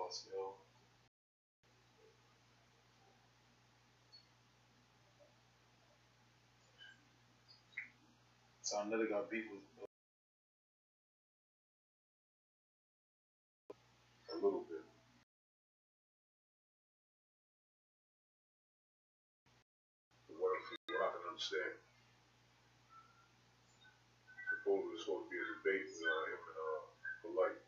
boss, yo. So I never got beat with a little bit. What I can understand. Supposedly it's supposed to be a debate with him and Polite.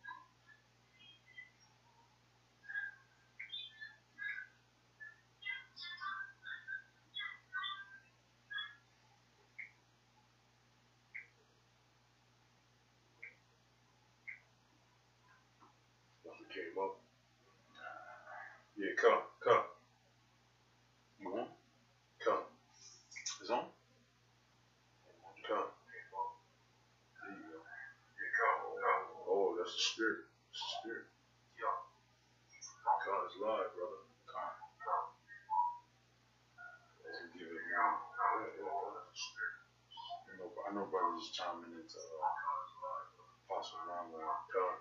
Once it came up. Yeah, come. You want? Come. It's on? Come. There you go. Oh, that's the spirit. That's the spirit. Come is live, brother. Come. Let's give it one. I know brothers just chiming into Apostle Ron. Come.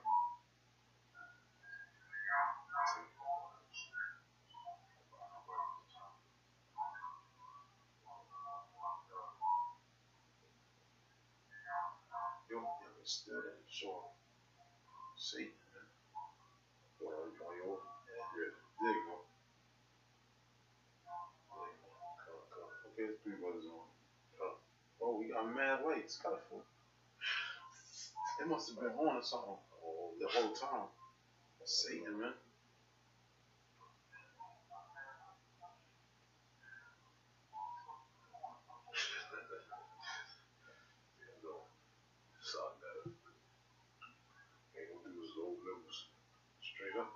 Yo, it's still there. Sure. Satan, man. On your own? Yeah. There you go. Come. Okay, it's 3 brothers on. Come. Oh, we got mad lights. Colorful. It must have been on or something the whole time. Satan, man. Ain't gonna do his old members. Straight up.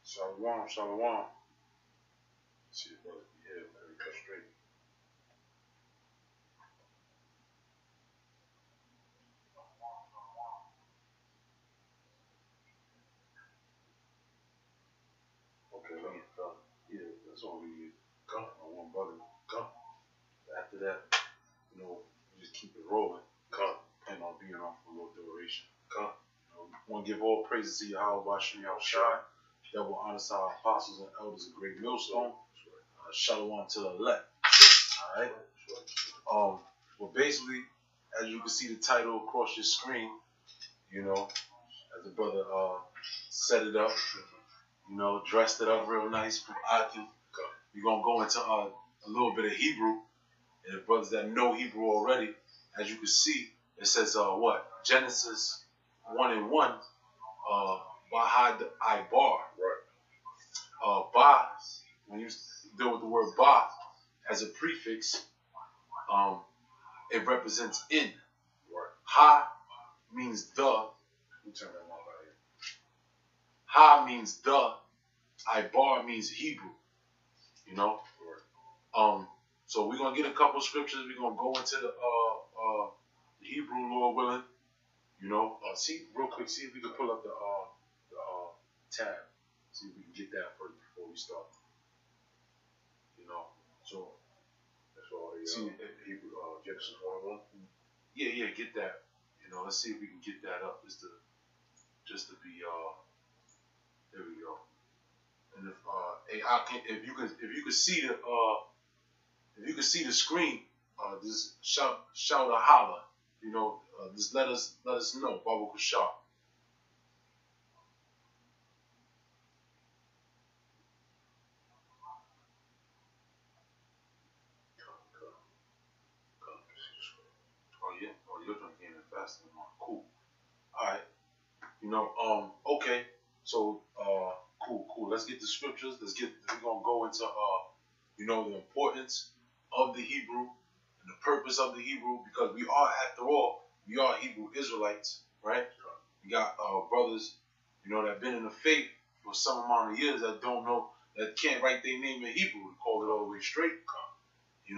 Shalom, shalom. See it, brother. Yeah, man, we cut straight. Okay, let me come. Yeah, that's all we need. Come. One brother. Come. After that, we just keep it rolling. Come. Plan on being on for a little duration. Come. Want to give all praises to Yahweh Bashim Yahushai. That will honor our apostles and elders of Great Millstone. Shalom to the elect. Alright? Well, basically, as you can see the title across your screen, as the brother set it up, dressed it up real nice from Aki. We're going to go into a little bit of Hebrew. And the brothers that know Hebrew already, as you can see, it says, Genesis 1:1, BAHAIBAR. Right. Ba, when you deal with the word Ba as a prefix, it represents in. Right. Ha means the. Let me turn that off out here. Ha means the. Ibar means Hebrew. Right. So we're gonna get a couple scriptures. We're gonna go into the Hebrew, Lord willing. See real quick. See if we can pull up the tab. See if we can get that first before we start. So that's all. See Hebrew, Genesis 1:1. Yeah, get that. Let's see if we can get that up. Just to be there we go. And if you could see the screen, just shout a holler. Just let us know. Baruch Shah. Oh yeah. Oh, your joint came in faster than mine. Cool. All right. Okay. So cool. Let's get the scriptures. We're gonna go into the importance of the Hebrew and the purpose of the Hebrew, because we are Hebrew Israelites, right? We got brothers, that have been in the faith for some amount of years that don't know, that can't write their name in Hebrew to call it all the way straight. You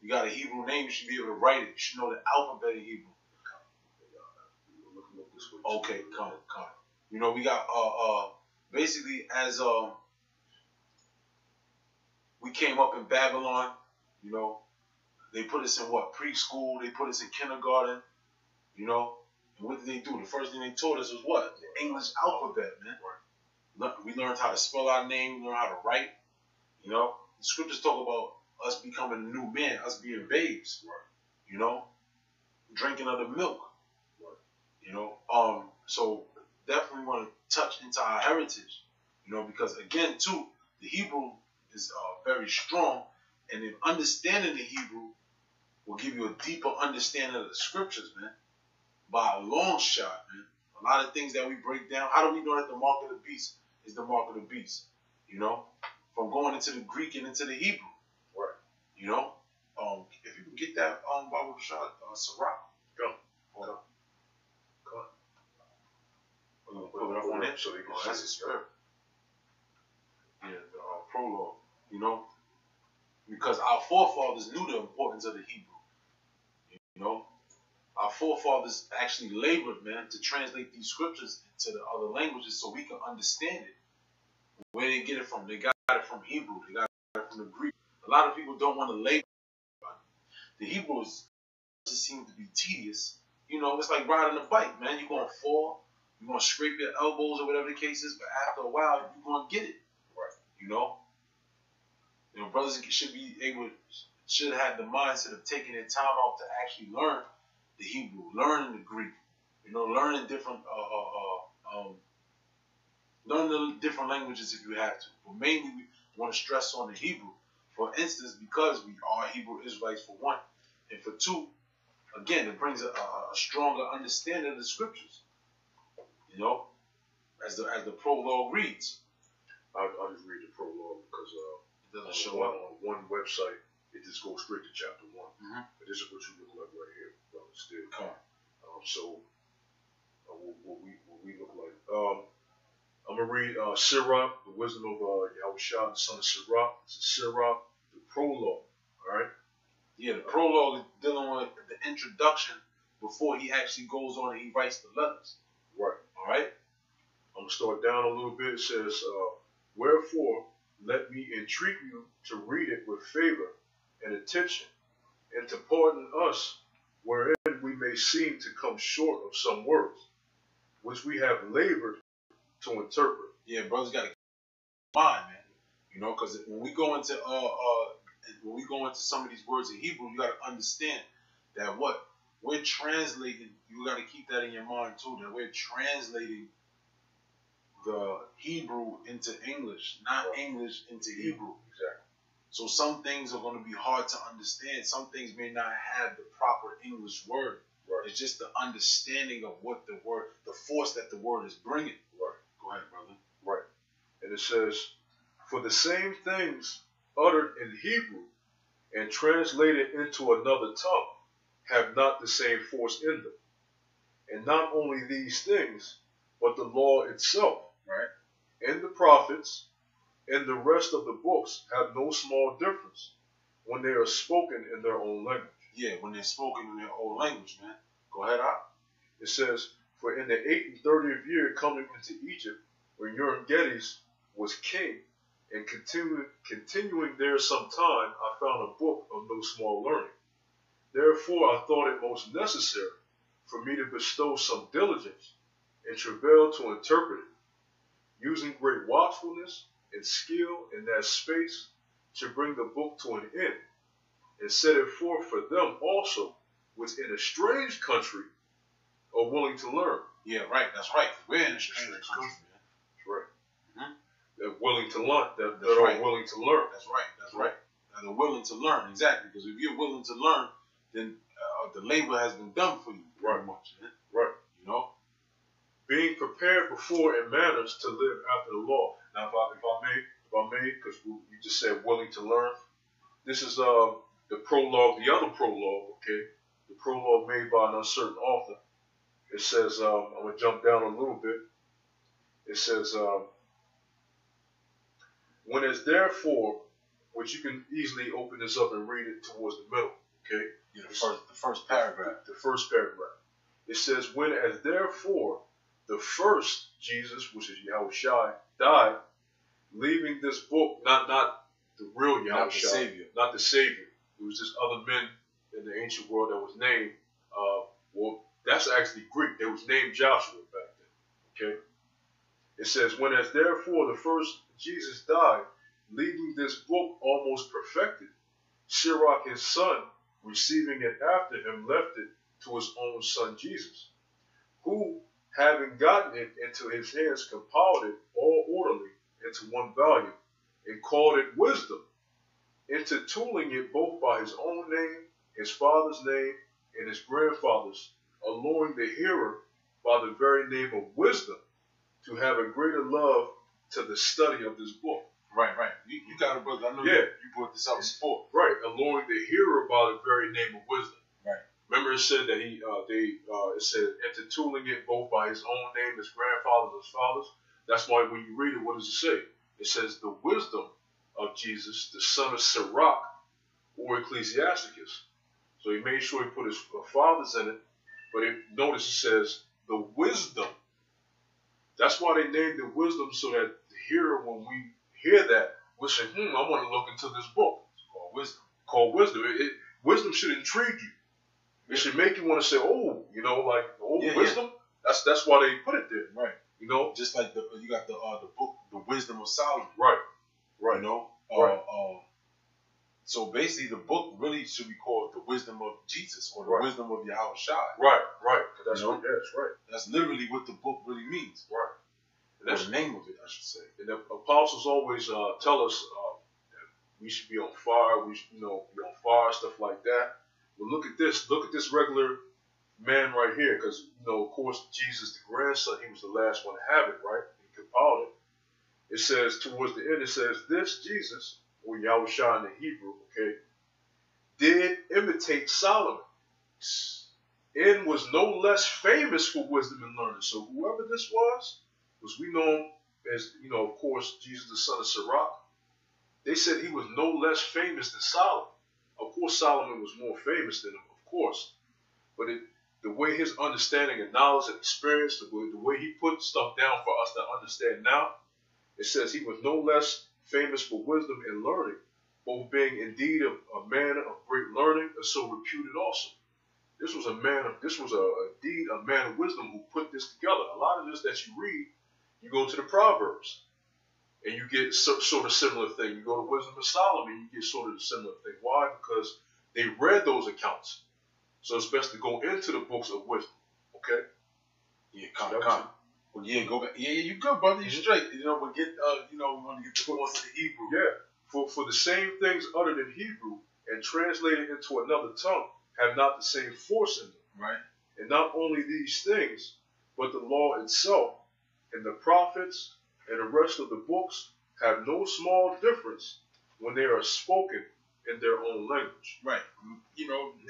got a Hebrew name, you should be able to write it. You should know the alphabet in Hebrew. Okay, come. You know, we got basically as we came up in Babylon, you know, they put us in what, preschool, they put us in kindergarten, you know, and what did they do? The first thing they taught us was what? The English alphabet, man. We learned how to spell our name, we learned how to write, you know. The scriptures talk about us becoming a new man, us being babes, you know, drinking of the milk, you know. So definitely want to touch into our heritage, you know, because again, too, the Hebrew is very strong, and in understanding the Hebrew will give you a deeper understanding of the scriptures, man, by a long shot, man. A lot of things that we break down. How do we know that the mark of the beast is the mark of the beast? You know, from going into the Greek and into the Hebrew, you know. If you can get that Bible shot, Sirach, go. Hold up. We're gonna put it up on it so they can see. That's a spirit. Yeah, the prologue, you know, because our forefathers knew the importance of the Hebrew. You know, our forefathers actually labored, man, to translate these scriptures into the other languages so we can understand it. Where they get it from? They got it from Hebrew. They got it from the Greek. A lot of people don't want to labor. The Hebrews just seem to be tedious. You know, it's like riding a bike, man. You're going to fall. You're going to scrape your elbows or whatever the case is, but after a while, you're going to get it. You know, brothers should have the mindset of taking their time out to actually learn the Hebrew, learning the Greek, you know, learning different learn the different languages if you have to. But mainly we want to stress on the Hebrew. For instance, because we are Hebrew Israelites for one, and for two, again, it brings a stronger understanding of the scriptures. You know, as the prologue reads. I'll just read the prologue because it doesn't show up on one website. It just goes straight to chapter 1. But this is what you look like right here, brother. Still. So what we look like. I'm gonna read Sirach, the wisdom of Yahushua, the son of Sirach. Sirach, the prologue. All right. Yeah, the prologue is dealing with the introduction before he actually goes on and he writes the letters. Right. All right. I'm gonna start down a little bit. It says, "Wherefore, let me entreat you to read it with favor and attention, and to pardon us, wherein we may seem to come short of some words, which we have labored to interpret." Yeah, brothers got to keep in mind, man. You know, because when we go into some of these words in Hebrew, you got to understand that what we're translating. You got to keep that in your mind too. That we're translating the Hebrew into English, not English into Hebrew. Exactly. So some things are going to be hard to understand. Some things may not have the proper English word. Right. It's just the understanding of what the word, the force that the word is bringing. Right. Go ahead, brother. Right. And it says, "For the same things uttered in Hebrew and translated into another tongue have not the same force in them. And not only these things, but the law itself, and the prophets, and the rest of the books have no small difference when they are spoken in their own language." Yeah, when they're spoken in their own language, man. Go ahead, out. It says, "For in the 38th year coming into Egypt, when Euergetes was king, and continuing there some time, I found a book of no small learning. Therefore I thought it most necessary for me to bestow some diligence and travail to interpret it, using great watchfulness and skill in that space to bring the book to an end, and set it forth for them also, which in a strange country are willing to learn." Yeah, right. That's right. We're in a strange country, man. That's right. Mm-hmm. They're willing to learn. That That's are right. willing to learn. That's right. That's right. And they're willing to learn. Exactly. Because if you're willing to learn, then the labor has been done for you. Pretty much. Man. Right. You know? Being prepared before in manners to live after the law. Now, if I may, because you just said willing to learn. This is the prologue, the other prologue, okay? The prologue made by an uncertain author. It says, I'm going to jump down a little bit. It says, "When it's therefore," which you can easily open this up and read it towards the middle, okay? Yeah, the first paragraph. The first paragraph. It says, "When as therefore the first Jesus, which is Yahushua, died, leaving this book, not the real Yahushua, not the Savior. Not the Savior. It was just other men in the ancient world that was named. Well, that's actually Greek. They was named Joshua back then. Okay. It says, when as therefore the first Jesus died, leaving this book almost perfected, Sirach his son, receiving it after him, left it to his own son Jesus, who, having gotten it into his hands, compiled it all orderly into one volume, and called it wisdom, intertooling it both by his own name, his father's name, and his grandfather's, alluring the hearer by the very name of wisdom, to have a greater love to the study of this book. Right. You got it, brother. I know you brought this up before. Right, alluring the hearer by the very name of wisdom. Right. Remember, it said that it said intertooling it both by his own name, his grandfather's, his father's. That's why when you read it, what does it say? It says the wisdom of Jesus, the son of Sirach, or Ecclesiasticus. So he made sure he put his fathers in it, but notice it says the wisdom. That's why they named it wisdom, so that the hearer, when we hear that, we'll say, I want to look into this book. It's called wisdom. Wisdom should intrigue you. It should make you want to say, wisdom. Yeah. That's why they put it there. Right. You know, just like you got the book, The Wisdom of Solomon. Right. You know. Right. So basically, the book really should be called The Wisdom of Jesus or The Wisdom of Yahushua. Right. That's you know? that's right. That's literally what the book really means. Right. And that's the name of it, I should say. And the apostles always tell us that we should be on fire. We should, be on fire, stuff like that. But look at this. Look at this regular man right here, because of course, Jesus, the grandson, he was the last one to have it, right? He compiled it. It says towards the end, it says this Jesus, or Yahushua in the Hebrew, okay, did imitate Solomon, and was no less famous for wisdom and learning. So whoever this was we know him as, of course, Jesus, the son of Sirach. They said he was no less famous than Solomon. Of course, Solomon was more famous than him, of course. But the way his understanding and knowledge and experience, the way he put stuff down for us to understand now, it says he was no less famous for wisdom and learning, both being indeed a man of great learning, and so reputed also. This was indeed a man of wisdom who put this together. A lot of this that you read, you go to the Proverbs, and you get sort of similar thing. You go to Wisdom of Solomon, you get sort of the similar thing. Why? Because they read those accounts. So it's best to go into the books of wisdom. Okay? Yeah, come. Well, yeah, go back. Yeah, you good, brother. You straight. But we want to get the force of the Hebrew. Yeah. For the same things uttered in Hebrew and translated into another tongue have not the same force in them. Right. And not only these things, but the law itself and the prophets and the rest of the books have no small difference when they are spoken in their own language. Right.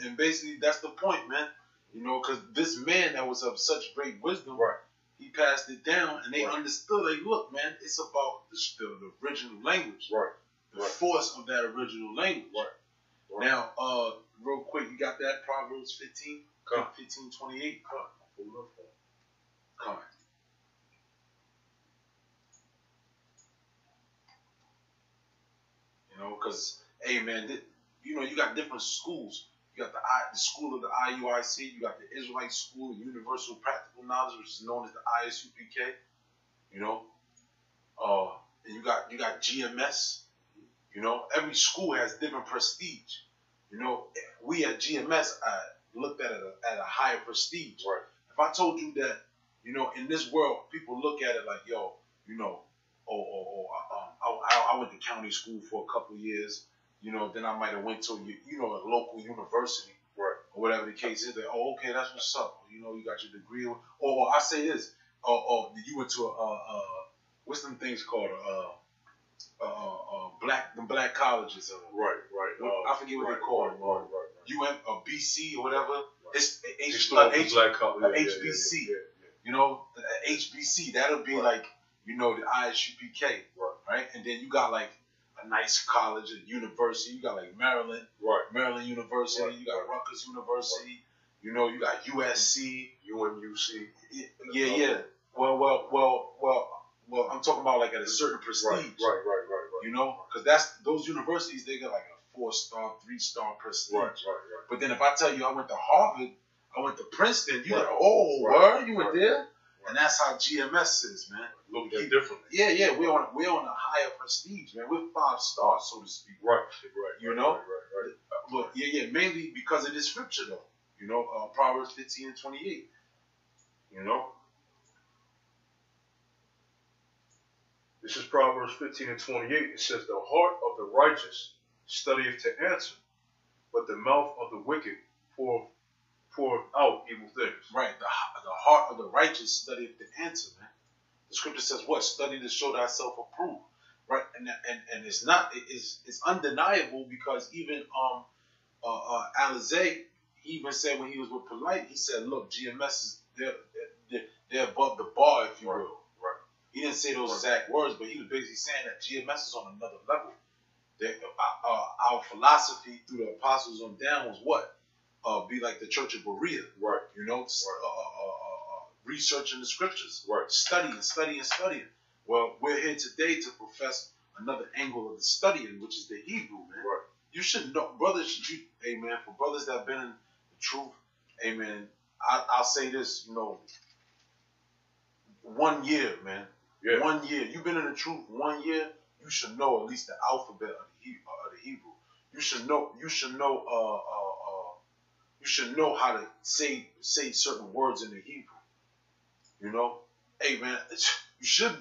And basically that's the point, man. Because this man that was of such great wisdom, right, he passed it down, and they understood, like, look, man, it's about the original language. Right. The force of that original language. Right. Now, real quick, you got that? Proverbs 15? 15:28? Come. Because, hey, man, you got different schools. You got the school of the IUIC. You got the Israelite School of Universal Practical Knowledge, which is known as the ISUPK. And you got GMS. Every school has different prestige. We at GMS looked at it at a higher prestige. Right. If I told you that, in this world, people look at it like, I went to county school for a couple of years, then I might have went to, a local university, right, or whatever the case is. That, okay, that's what's up. You got your degree. Or I say this, you went to what's them things called, black colleges. Right. I forget what they call it. Right. You went BC or whatever. Right. It's black college. HBC. The HBC. That'll be like, the ISUPK. Right. And then you got like a nice college, a university. You got like Maryland. Right. Maryland University. You got Rutgers University. You got USC. UMUC. Yeah. Well. I'm talking about like at a certain prestige. Right. You know, because that's those universities, they got like a 4-star, 3-star prestige. Right. But then if I tell you I went to Harvard, I went to Princeton, you like, word, you went there, and that's how GMS is, man. Look at differently. Yeah, we're on a higher prestige, man. We're 5 stars, so to speak. Right. You know, Right. But mainly because of this scripture, though. You know, Proverbs 15:28. You know. This is Proverbs 15:28. It says, "The heart of the righteous studieth to answer, but the mouth of the wicked poureth out evil things." Right. The heart of the righteous studieth to answer, man. The scripture says what? Study to show thyself approved. Right. And it's not. It's undeniable because even Alizé, he even said when he was with Polite, he said, "Look, GMS is they're above the bar, if you will." He didn't say those exact words, but he was basically saying that GMS is on another level. Our philosophy through the apostles on down was what? Be like the Church of Berea. Right. You know, researching the scriptures. Right. Studying. Well, we're here today to profess another angle of the studying, which is the Hebrew, man. Right. You should know, brothers, amen, for brothers that have been in the truth, amen, I'll say this, you know, 1 year, man. Yeah. 1 year. You've been in the truth 1 year. You should know at least the alphabet of the Hebrew. You should know. You should know how to say certain words in the Hebrew. You know, hey man, you should.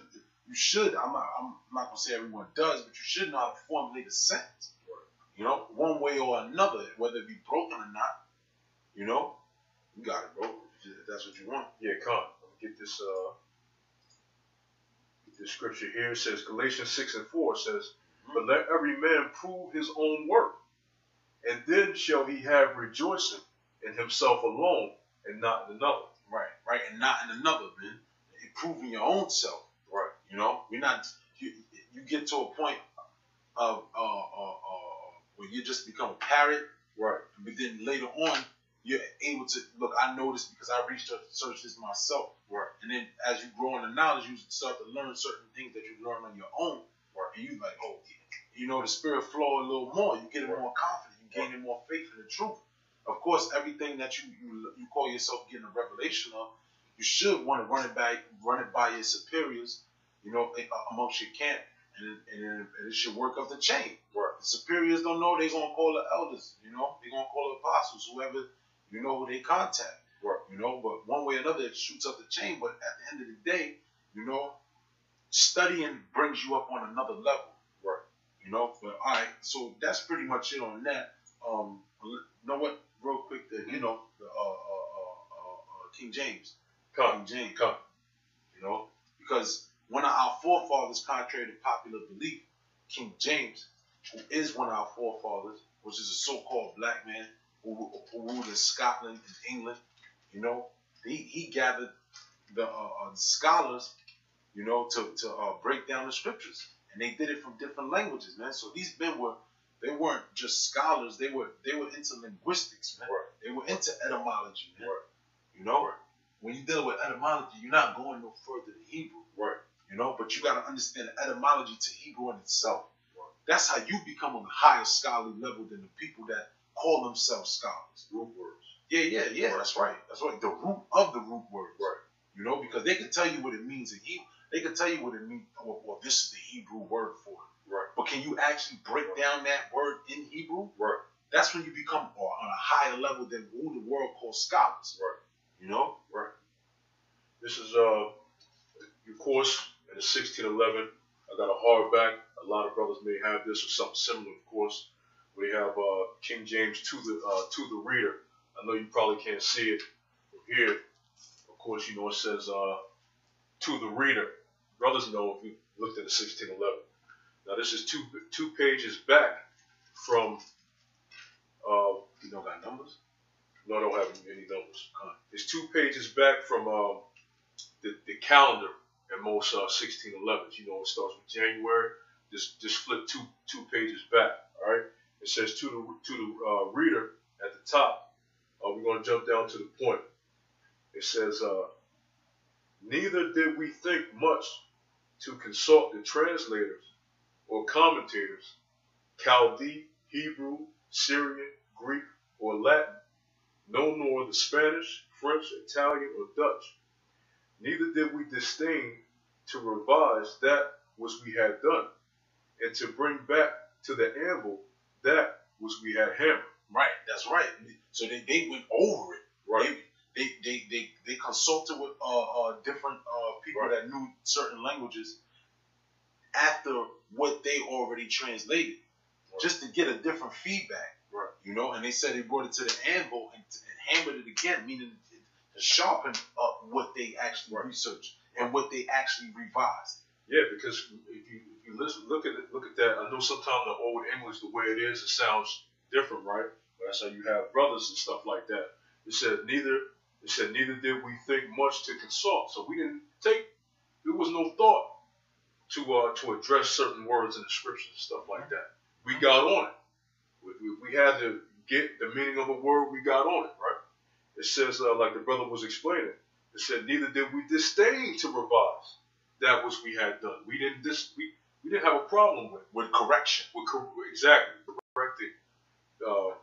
I'm not gonna say everyone does, but you should know how to formulate a sentence. You know, one way or another, whether it be broken or not. You know, you got it, bro. If that's what you want. Yeah, come. Let me get this. The scripture here says, Galatians 6:4 says, "But let every man prove his own work, and then shall he have rejoicing in himself alone, and not in another." Right, and not in another, man. Improving your own self. Right. You know, we're not. You get to a point of where you just become a parrot. Right. But then later on, you're able to look. I noticed because I researched this myself. Right. And then as you grow in the knowledge, you start to learn certain things that you learn on your own. Right. And you like, oh, you know, the spirit flow a little more. You get more confident. You gain more faith in the truth. Of course, everything that you call yourself getting a revelation of, you should want to run it by your superiors, you know, amongst your camp, and it should work up the chain. Right. The superiors don't know, they're gonna call the elders, you know, they're gonna call the apostles, whoever, you know, who they contact. Right. You know, but one way or another it shoots up the chain. But at the end of the day, you know, studying brings you up on another level. Right. You know, but all right, so that's pretty much it on that. You know what? Real quick, you know, the King James. Come. King James. Come. You know, because one of our forefathers, contrary to popular belief, King James, who is one of our forefathers, which is a so-called black man who ruled in Scotland and England, you know, he gathered the scholars, you know, to break down the scriptures, and they did it from different languages, man. So these men they weren't just scholars; they were into linguistics, man. Right. They were into etymology, man. Right. You know, when you deal with etymology, you're not going no further than Hebrew. Right. You know, but you got to understand the etymology to Hebrew in itself. Right. That's how you become on a higher scholarly level than the people that call themselves scholars. Root words. Yeah. Right. That's right. The root of the root words. Right. You know, because they can tell you what it means in Hebrew. They can tell you what it means. Well, this is the Hebrew word for it. Right. But can you actually break down that word in Hebrew? Right. That's when you become on a higher level than who the world calls scholars. Right. You know? Right. This is your course in the 1611. I got a hardback. A lot of brothers may have this or something similar, of course. We have King James to the reader. I know you probably can't see it from here. Of course, you know it says to the reader. Brothers know if you looked at the 1611. Now this is two pages back from. You don't got numbers? No, I don't have any numbers. It's 2 pages back from the calendar in most 1611s. You know, it starts with January. Just flip two pages back. All right. It says to the reader at the top. We're going to jump down to the point. It says, Neither did we think much to consult the translators or commentators, Chaldee, Hebrew, Syrian, Greek, or Latin, no nor the Spanish, French, Italian, or Dutch. Neither did we disdain to revise that which we had done, and to bring back to the anvil that which we had hammered. Right, that's right. So they went over it. Right. They consulted with different people Right. that knew certain languages after what they already translated, Right. just to get a different feedback. Right. You know, and they said they brought it to the anvil and hammered it again, meaning to sharpen up what they actually Right. researched and what they actually revised. Yeah, because if you listen, look at that. I know sometimes the old English, the way it is, it sounds different, right? But that's how you have brothers and stuff like that. It said neither did we think much to consult. So we didn't take. There was no thought to address certain words in the scriptures and stuff like that. We got on it. We had to get the meaning of a word. We got on it, right? It says like the brother was explaining. It said neither did we disdain to revise that which we had done. We didn't have a problem with correction. Exactly correcting the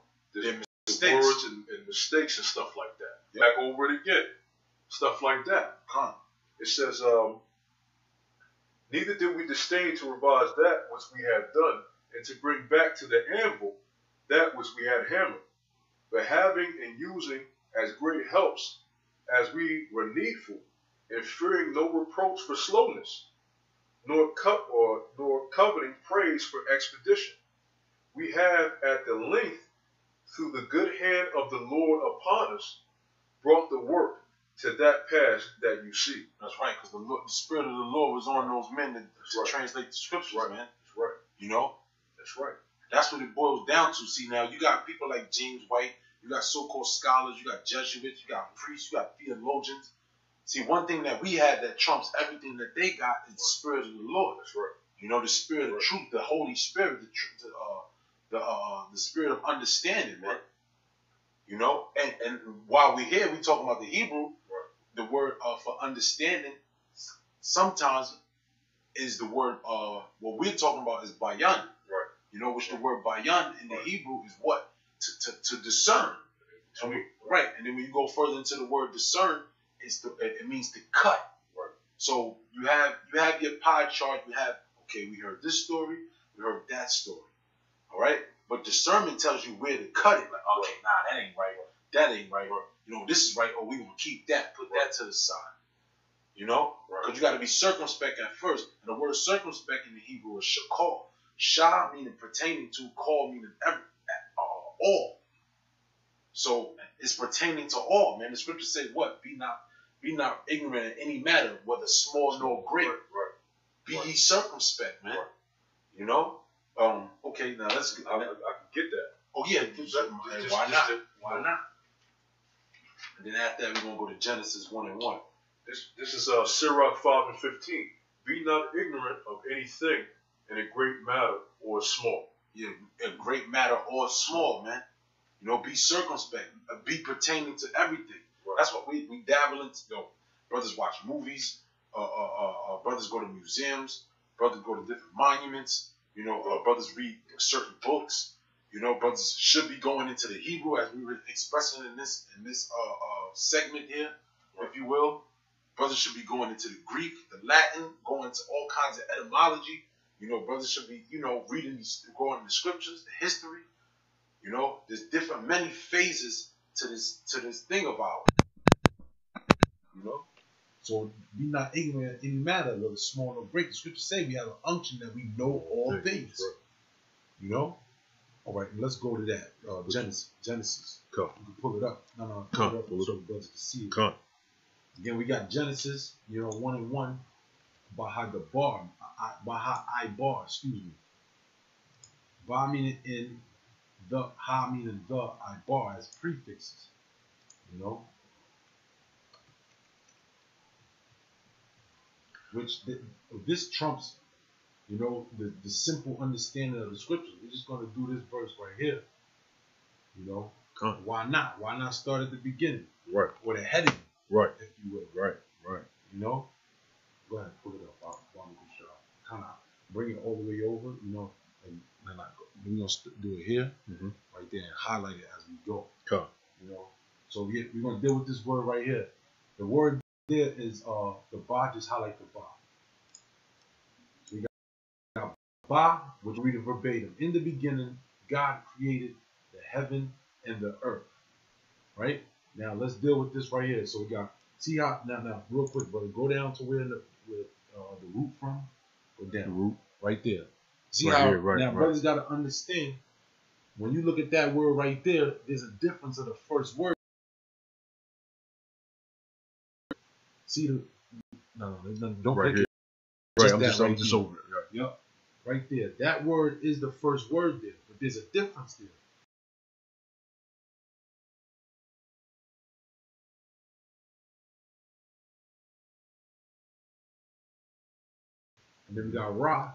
Mistakes. words and mistakes and stuff like that. Yep. Back over it again, stuff like that. It says neither did we disdain to revise that which we had done, and to bring back to the anvil that which we had hammered, but having and using as great helps as we were needful, and fearing no reproach for slowness, nor coveting praise for expedition. We have at the length, through the good hand of the Lord upon us, brought the work to that pass that you see. That's right, because the Spirit of the Lord was on those men to translate the scriptures, right. man. That's right. You know? That's right. That's what it boils down to. See, now you got people like James White, you got so-called scholars, you got Jesuits, you got priests, you got theologians. See, one thing that we had that trumps everything that they got is the Spirit of the Lord. That's right. You know, the Spirit of truth, the Holy Spirit, the Spirit of understanding, man. Right. You know, and while we're here, we talking about the Hebrew. Right. The word for understanding sometimes is the word. What we're talking about is bayan. Right. You know, which the word bayan in the Hebrew is what to discern. Right. And then when you go further into the word discern, it means to cut. Right. So you have your pie chart. You have, okay, we heard this story, we heard that story. All right? But discernment tells you where to cut it. Like, okay, nah, that ain't right. That ain't right. You know, this is right. Oh, we gonna keep that, put that to the side. You know? Because you got to be circumspect at first. And the word circumspect in the Hebrew is shakal. Shah meaning pertaining to, call meaning all. So it's pertaining to all, man. The scripture says what? Be not ignorant in any matter, whether small nor great. Right. Be ye circumspect, man. Right. You know? Okay, now let's I can get that. Oh yeah, why not? Why not? And then after that, we're gonna go to Genesis 1:1. This is Sirach 5:15. Be not ignorant of anything in a great matter or small. Yeah, a great matter or small, man. You know, be circumspect. Be pertaining to everything. Right. That's what we dabble into. You know, brothers watch movies. Brothers go to museums. Brothers go to different monuments. You know, brothers read certain books. You know, brothers should be going into the Hebrew, as we were expressing in this segment here, if you will. Brothers should be going into the Greek, the Latin, going into all kinds of etymology. You know, brothers should be, you know, going the scriptures, the history. You know, there's many phases to this thing of ours. You know? So be not ignorant in any matter, whether small or great. The scriptures say we have an unction that we know all things. Right. You know? All right, let's go to that. Genesis. Come. You can pull it up. No, come. Pull it up so the brothers can see it. Come. Again, we got Genesis, 1:1. Bahaibar, excuse me. Ba meaning in, the ha meaning the, ibar as prefixes. You know? Which this trumps, you know, the simple understanding of the scriptures. We're just going to do this verse right here. You know? Why not? Why not start at the beginning? Right. Or the heading. Right. If you will. Right. You know? Go ahead, pull it up. I'll kind of bring it all the way over, you know, and then we're going to do it here, right there, and highlight it as we go. Come. You know? So we're going to deal with this word right here. The word there is the ba, just highlight the ba. So you got ba, which we read it verbatim. In the beginning, God created the heaven and the earth. Right? Now let's deal with this right here. So we got, see how, now real quick, brother, go down to where the root from. Go down. The root. Right there. See right how, here, right, now right. brothers got to understand, when you look at that word right there, there's a difference of the first word. See the, no, don't right click here. it. Right, I'm just over it. Right. Yep. Right there. That word is the first word there, but there's a difference there. And then we got Ra.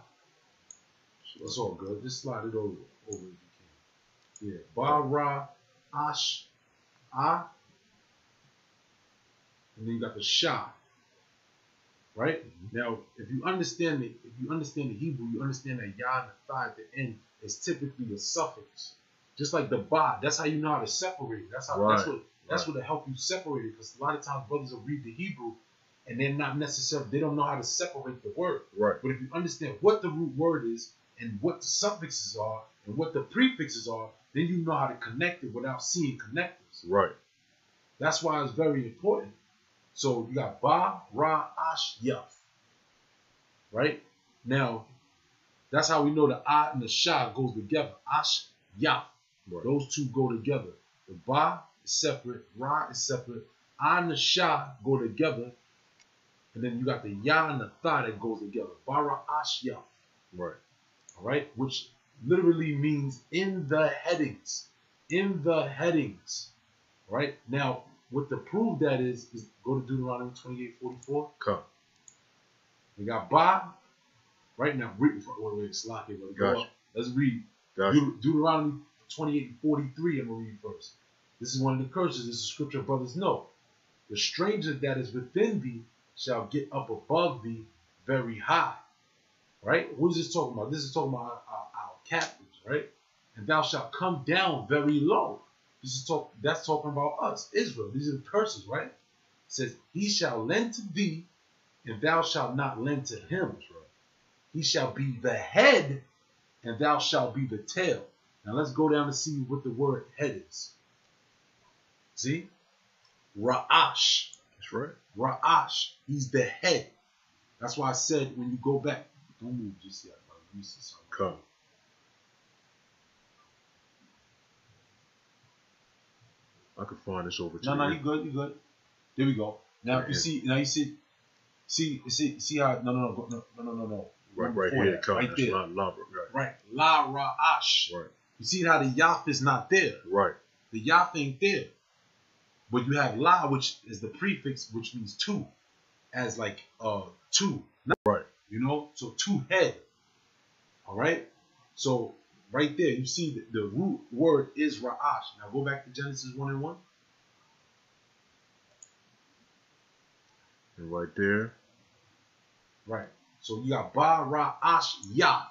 It's all good. Just slide it over if you can. Yeah. Ba, Ra, Ash, Ah. And then you got the Shah. Right? Now, if you understand the Hebrew, you understand that Yah and the Thah at the end is typically a suffix. Just like the Ba. That's how you know how to separate it. That's what will help you separate it. Because a lot of times brothers will read the Hebrew and they're not necessarily, they don't know how to separate the word. Right. But if you understand what the root word is and what the suffixes are and what the prefixes are, then you know how to connect it without seeing connectors. Right. That's why it's very important. So you got Ba, Ra, Ash, Yaf. Right? Now, that's how we know the Ah and the Shah goes together. Ash, Yaf. Right. Those two go together. The Ba is separate, Ra is separate. Ah and the Shah go together. And then you got the Ya and the Tha that goes together. Bara Ash Yaf. Right. All right? Which literally means in the headings. In the headings. Right? Now, what to prove that is go to Deuteronomy 28:44. Come. We got Ba. Right now, wait, slack it. Gotcha. Let's read. Gotcha. Deuteronomy 28:43. I'm going to read first. This is one of the curses. This is scripture brothers know. The stranger that is within thee shall get up above thee very high. Right? What is this talking about? This is talking about our captives, right? And thou shalt come down very low. That's talking about us, Israel. These are the curses, right? It says, he shall lend to thee, and thou shalt not lend to him. Right. He shall be the head, and thou shalt be the tail. Now let's go down and see what the word head is. See? Ra'ash. That's right. Ra'ash. He's the head. That's why I said when you go back, don't move just yet, brother. Let me see something. Come. I can find this over to you. No, you good. There we go. Now if you see, see how no. Right here, come. Right there. Right. La Ra'ash. Right. You see how the Yaf is not there. Right. The Yaf ain't there. But you have La, which is the prefix, which means two. As like two. Right. You know? So two head. Alright? So right there, you see the root word is Ra'ash. Now go back to Genesis 1:1. And right there. Right. So you got Ba Ra'ash Yaf.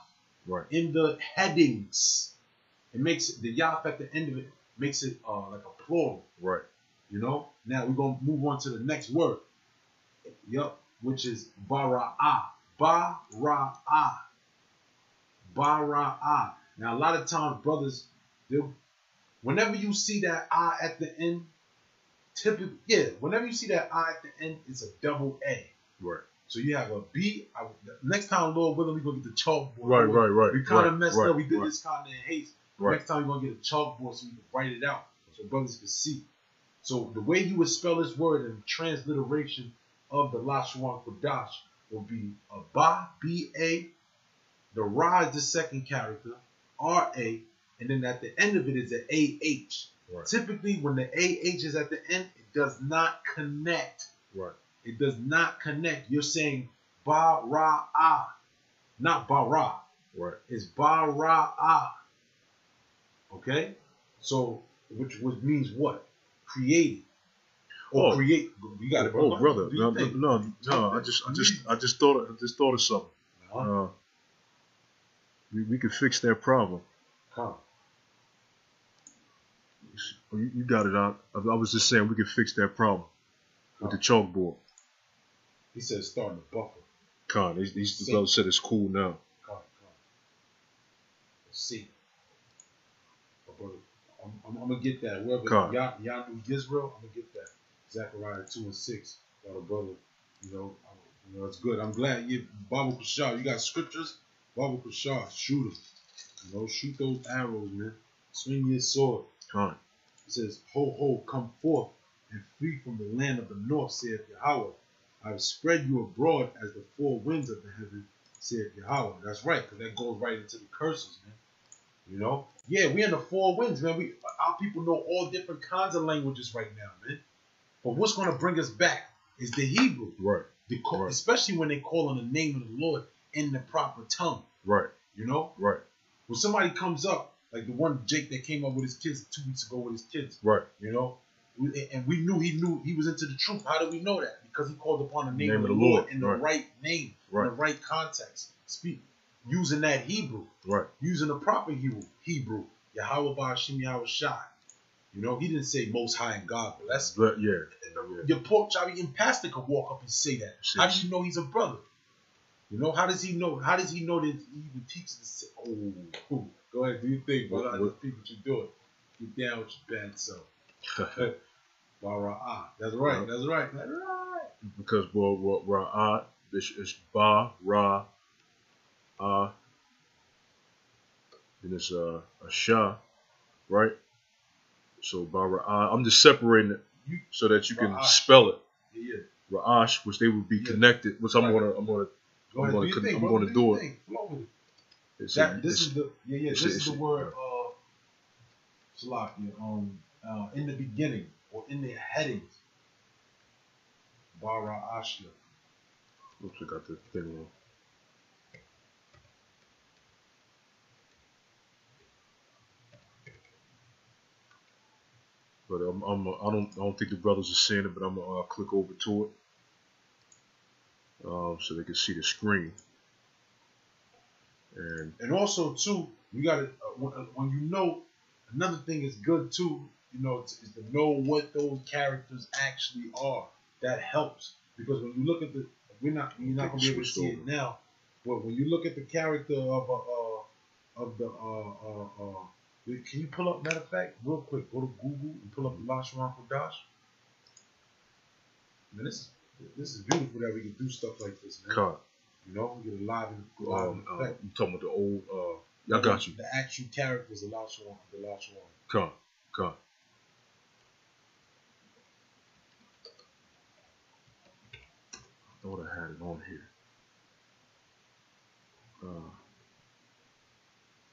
Right. In the headings. It makes it, the Yaf at the end of it makes it like a plural. Right. You know? Now we're gonna move on to the next word. Yep, which is Bara'ah. Bara'ah. Bara'ah. Now a lot of times, brothers, whenever you see that ah at the end, whenever you see that ah at the end, it's a double A. Right. So you have a B. Next time, Lord willing, we're gonna get the chalkboard. Right. We kind of messed up. We did this kind of in haste. Right. Next time, we're gonna get a chalkboard so we can write it out, so brothers can see. So the way you would spell this word in transliteration of the Lashon Kodash will be a Ba, B-A. The Ra is the second character, R-A, and then at the end of it is an A-H. Right. Typically, when the A-H is at the end, it does not connect. Right. It does not connect. You're saying Ba-Ra-Ah, not Ba-Ra. Right. It's Ba-Ra-Ah. Okay? So, which means what? Created. or create. You got it, bro. Oh, brother, no. I just thought of something. Uh-huh. We could fix that problem. Come. You got it out. I was just saying we could fix that problem with the chalkboard. He said starting to buffer. Con, these brothers said it's cool now. Come. Let's see. Brother, I'm gonna get that. Whoever Yanu Yisrael, I'm gonna get that. Zechariah 2 and 6. Got a brother, you know, it's good. I'm glad you Bible Kushar. You got scriptures. Bible Kushar, shoot them. You know, shoot those arrows, man. Swing your sword. Con. It says, ho, ho, come forth and flee from the land of the north, saith Yahweh. I have spread you abroad as the four winds of the heaven, saith Yahweh. That's right, because that goes right into the curses, man. You know? Yeah, we in the four winds, man. Our people know all different kinds of languages right now, man. But what's going to bring us back is the Hebrew. Right. Especially when they call on the name of the Lord in the proper tongue. Right. You know? Right. When somebody comes up, like the one Jake that came up with his kids 2 weeks ago with his kids. Right. You know? And we knew he was into the truth. How do we know that? Because he called upon the name of the Lord in the right name, in the right context. Speak. Using that Hebrew. Right. Using the proper Hebrew. Yahweh Ba'ashim Yahweh Shai. You know, he didn't say Most High and God bless. But yeah. Your pork chop eating pastor could walk up and say that. How do you know he's a brother? You know, how does he know? How does he know that he even teaches the Oh, go ahead, do your thing, brother. I just think what you're doing. Get down with your bad self. Bara'ah. That's right. That's right. That's right. Because Ra'ah is Ba Ra then it's a Shah, right? So Bara'ah, I'm just separating it so that you can spell it. Yeah. Ra'ash, which they would be connected, which I'm gonna do it. This is the word Salakia, in the beginning or in the headings. Bara'ashia. Oops, I got the thing wrong. But I don't think the brothers are seeing it, but I'm gonna click over to it, so they can see the screen. And also too, you gotta when you know, another thing is good too. You know, is to know what those characters actually are. That helps, because when you look at you're not gonna be able to see it now, but when you look at the character of can you pull up, matter of fact, real quick, go to Google and pull up the Lashwan Kodash. Man, this is beautiful that we can do stuff like this, man. God. You know, we get a live effect. You talking about the old? I got you. The actual characters of Lashwan. God. I thought I had it on here.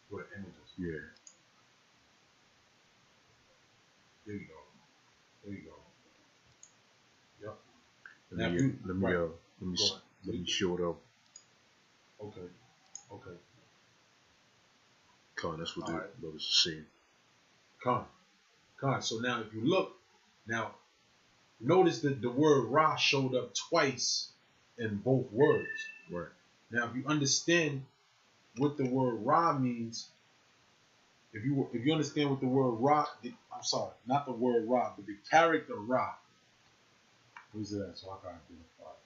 What images? Yeah. There you go. Yep. Let me show it up. Okay. Con, that's what the brothers are seeing. Con. So now if you look, notice that the word Ra showed up twice in both words. Right. Now if you understand what the word Ra means, if you understand what the word Ra, I'm sorry, not the word Ra, but the character Ra. Where's it at? So I can identify it.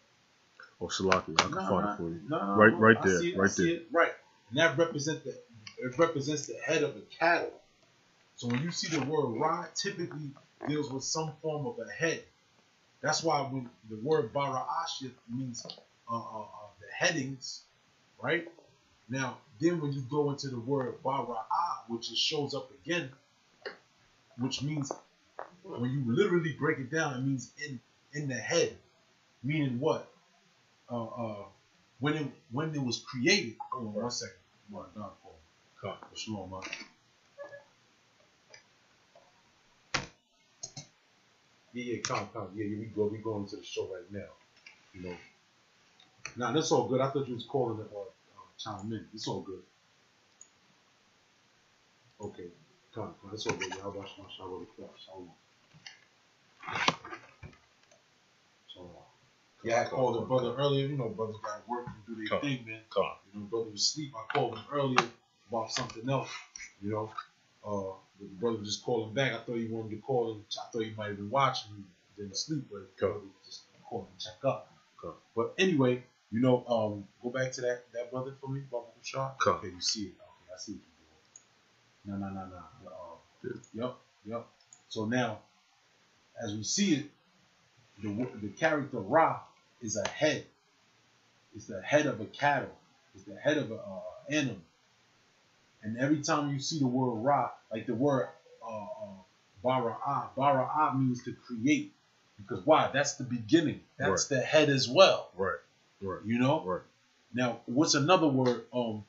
Oh, Salaki, I can find it for you. Right there. I see it. Right. And that represents the head of a cattle. So when you see the word Ra, typically deals with some form of a head. That's why when the word Bara'ashia means the headings, right? Now, then when you go into the word Bara'ah, which it shows up again, which means when you literally break it down, it means in the head, meaning what? When it was created. Hold on 1 second. God, shalom, man. Yeah, come. Yeah, we going into the show right now. You know. Nah, that's all good. I thought you was calling it chime in. It's all good. Okay, come. That's all good. Y'all watch my show really fast. Yeah, I called the brother earlier. You know, brothers got to work and do their thing, man. You know, brother was asleep. I called him earlier about something else. You know, but the brother was just calling back. I thought he wanted to call him. I thought he might have been watching me, didn't sleep, but the brother just called and check up. But anyway, you know, go back to that brother for me, Baba Shah. Okay, you see it. Okay, I see what you're doing. No. Yep. So now, as we see it, the character Ra is a head. It's the head of a cattle. It's the head of an animal. And every time you see the word Ra, like the word Bara'ah means to create. Because why? That's the beginning. That's the head as well. Right. You know? Right. Now, what's another word? You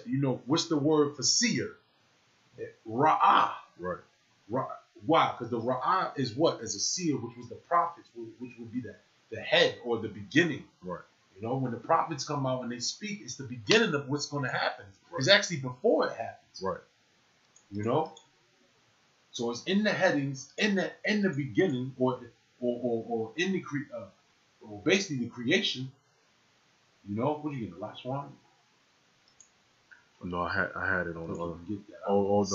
know, what's the word for seer? Ra'ah. Right. Why? Because the Ra'ah is what? As a seer, which was the prophets, which would be the head or the beginning. Right. You know, when the prophets come out and they speak, it's the beginning of what's going to happen. Right. It's actually before it happens. Right. You know? So it's in the headings, in the beginning, or in the or basically the creation. You know, what are you getting, the last one? No, I had it on the other. Oh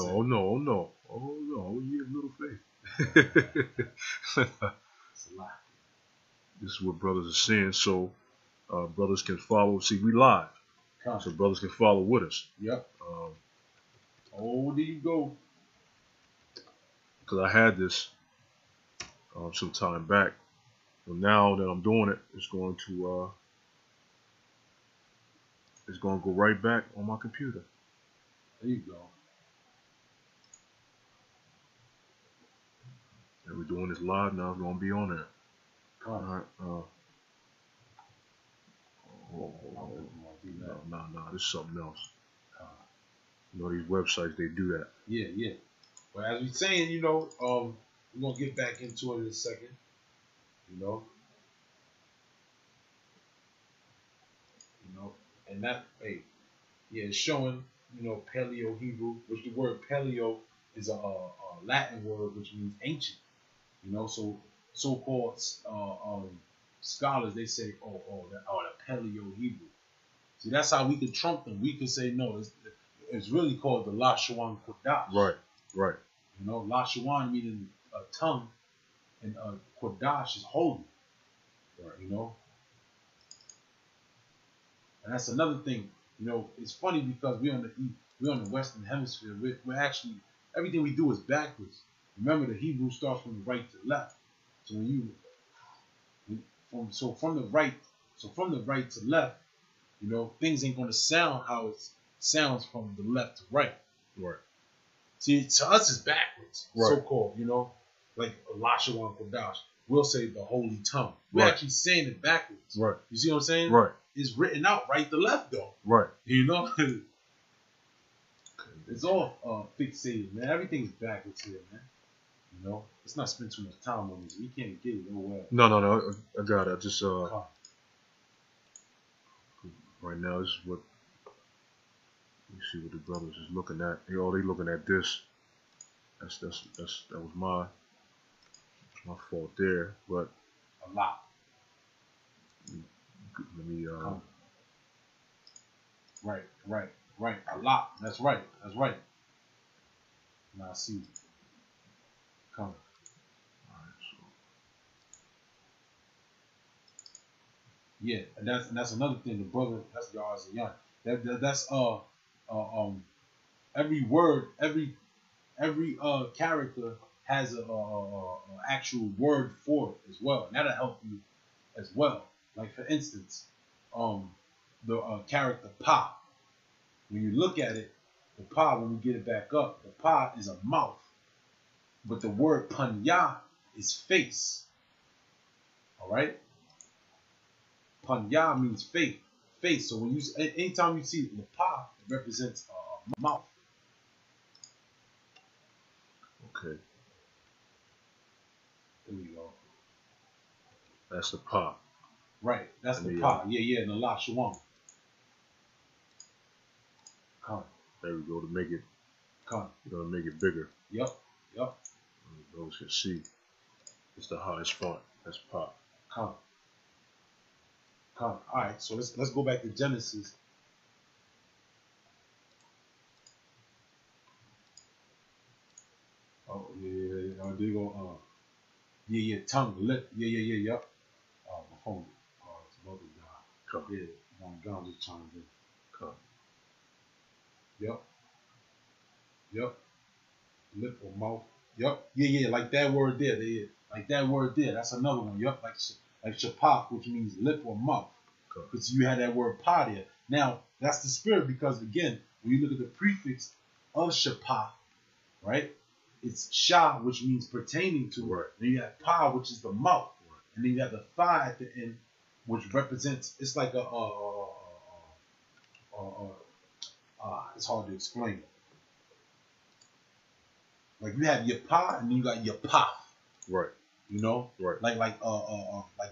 no, you have little faith. It's a lot. This is what brothers are saying, so brothers can follow. See, we live, so brothers can follow with us. Yep. There you go. Because I had this some time back. Well, now that I'm doing it, it's going to go right back on my computer. There you go. And we're doing this live now. It's going to be on there. All right. No. This is something else. You know, these websites, they do that. Yeah. But as we're saying, you know, we're going to get back into it in a second. You know, and that, it's showing, you know, Paleo Hebrew, which the word Paleo is a Latin word which means ancient. You know, so-called scholars, they say, the Paleo Hebrew. See, that's how we could trump them. We could say, no, it's really called the Lashawan Kodash. Right. You know, Lashawan meaning tongue, and Kodash is holy. Right. You know, and that's another thing. You know, it's funny because we're on the Western Hemisphere. We're actually, everything we do is backwards. Remember, the Hebrew starts from the right to left. So from the right to left, you know, things ain't gonna sound how it sounds from the left to right. Right. See, to us it's backwards, so-called. You know, like Lashawan Kodash. We'll say the holy tongue. We're actually saying it backwards. Right. You see what I'm saying? Right. It's written out right to left though. Right. You know? It's all fixated, man. Everything's backwards here, man. You know? Let's not spend too much time on this. We can't get it nowhere. No. I got it. I just right now this is what you see what the brothers is looking at. They looking at this. That was my fault there, but a lot. Let me Right. A lot. That's right. Now I see. Come. Alright, so. Yeah, and that's another thing. The brother, that's Yars and Young. That's every word, every character has a actual word for it as well, and that'll help you as well. Like for instance, the character Pa. When you look at it, the Pa, when we get it back up, the Pa is a mouth, but the word Panya is face. All right. Panya means face. So when anytime you see the Pa, it represents a mouth. Okay. There we go. That's the Pa. Right. That's the Pa. Yeah. And the La Shuam. Come. There we go to make it. Come. You're gonna make it bigger. Yep. Those can see. It's the highest font. That's Pa. Come. All right, so let's go back to Genesis. Oh yeah. Oh, there you go. Yeah. Tongue, lip. Yeah. Yep. My phone. It's mother died. Come. Yeah. God just chimed in. Come. Yep. Lip or mouth. Yep. Yeah. Like that word there. Like that word there. That's another one. Yep. Like shapah, which means lip or mouth. Because you had that word pa there. Now, that's the spirit because, again, when you look at the prefix of shapah, right, it's shah, which means pertaining to. Right. Then you have pa, which is the mouth. Right. And then you have the tha at the end, which represents, it's like it's hard to explain. Like you have your pa and then you got your pa. Right. You know? Right. Like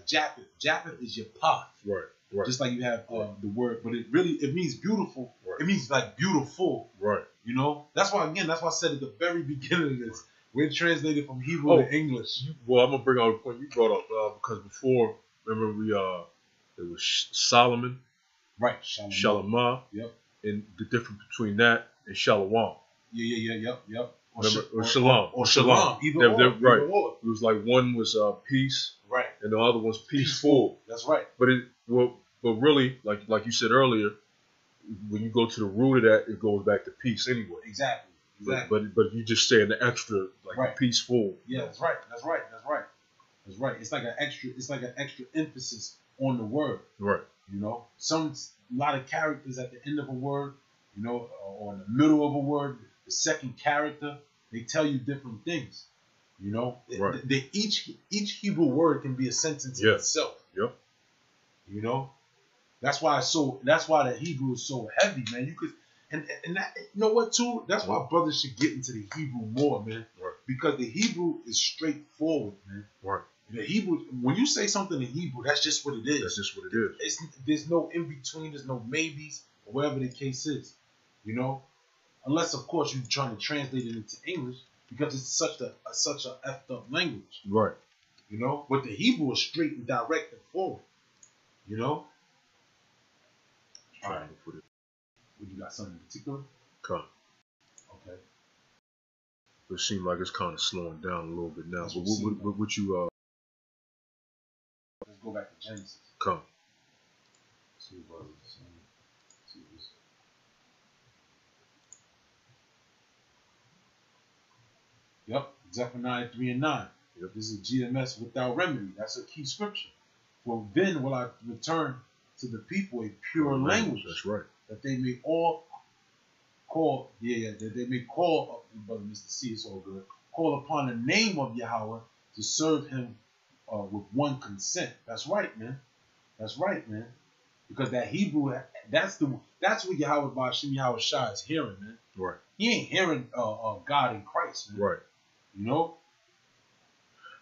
Japheth. Japheth is your pa. Right. Right. Just like you have the word, but it means beautiful. Right. It means like beautiful. Right. You know? That's why I said at the very beginning of this, we're translated from Hebrew to English. Well, I'm gonna bring out a point you brought up because before, remember it was Solomon, right? Shalamah, yep. And the difference between that and Shalom. Yep. Or Shalom. Or Shalom. Either right. Or. It was like one was peace, right, and the other one's peaceful. That's right. But really, like you said earlier, when you go to the root of that, it goes back to peace anyway. Exactly. But you just saying the extra, like right. peaceful. Yeah, that's right. It's like an extra emphasis on the word. Right. You know, a lot of characters at the end of a word, you know, or in the middle of a word, the second character, they tell you different things. You know, right. Each Hebrew word can be a sentence in itself. Yep. You know, that's why the Hebrew is so heavy, man. You could, and that, you know what too? That's why brothers should get into the Hebrew more, man. Right. Because the Hebrew is straightforward, man. Right. The Hebrew, when you say something in Hebrew, that's just what it is. That's just what it is. There's no in between. There's no maybes or whatever the case is. You know, unless of course you're trying to translate it into English because it's such a effed up language. Right. You know, but the Hebrew is straight and direct and forward. You know. All right. Would you got something in particular? Come. Okay. It seems like it's kind of slowing down a little bit now. But what you Let's go back to Genesis. Come. See what it's saying. See this. Yep, Zephaniah 3 and 9. Yep. This is GMS without remedy. That's a key scripture. For then will I return to the people a pure language. That's right. That they may all call, that they may call, brother Mr. C, it's all good, call upon the name of Yahweh to serve him with one consent. That's right, man. That's right, man. Because that Hebrew, that's what Yahweh Ba'ashim Yahweh Shah is hearing, man. Right. He ain't hearing God in Christ, man. Right. You know.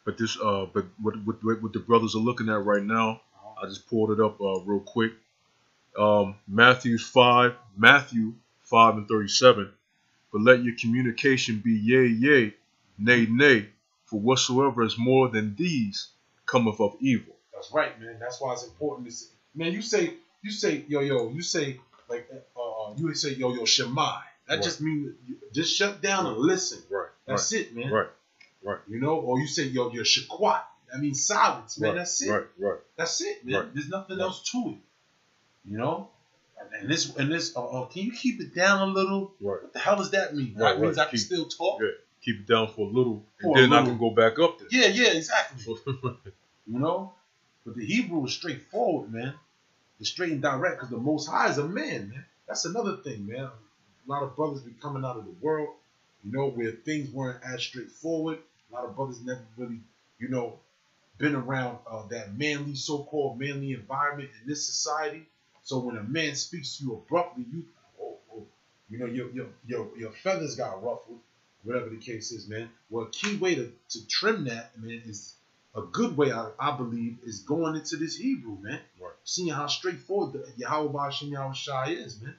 But this, but what the brothers are looking at right now, I just pulled it up real quick. Matthew 5 and 37. But let your communication be yea, nay, nay. For whatsoever is more than these cometh of evil. That's right, man. That's why it's important to say. Man, you say, yo, you say, like, you would say, yo, Shemai. That just means, just shut down and listen. Right. That's it, man. Right. You know, or you say, yo, Shequat. That means silence, man. Right. That's it. Right. That's it, man. Right. There's nothing else to it. You know? And this, can you keep it down a little? Right. What the hell does that mean? Right. That means I can still talk? Yeah. Keep it down for a little, and then I can go back up there. Yeah, exactly. You know? But the Hebrew is straightforward, man. It's straight and direct because the Most High is a man, man. That's another thing, man. A lot of brothers be coming out of the world, you know, where things weren't as straightforward. A lot of brothers never really, you know, been around that manly, so-called manly environment in this society. So when a man speaks to you abruptly, you know, your feathers got ruffled, whatever the case is, man. Well, a key way to trim that, man, is a good way, I believe, is going into this Hebrew, man. Right. Seeing how straightforward the Yahweh Ba'ashim Yahweh Shai is, man.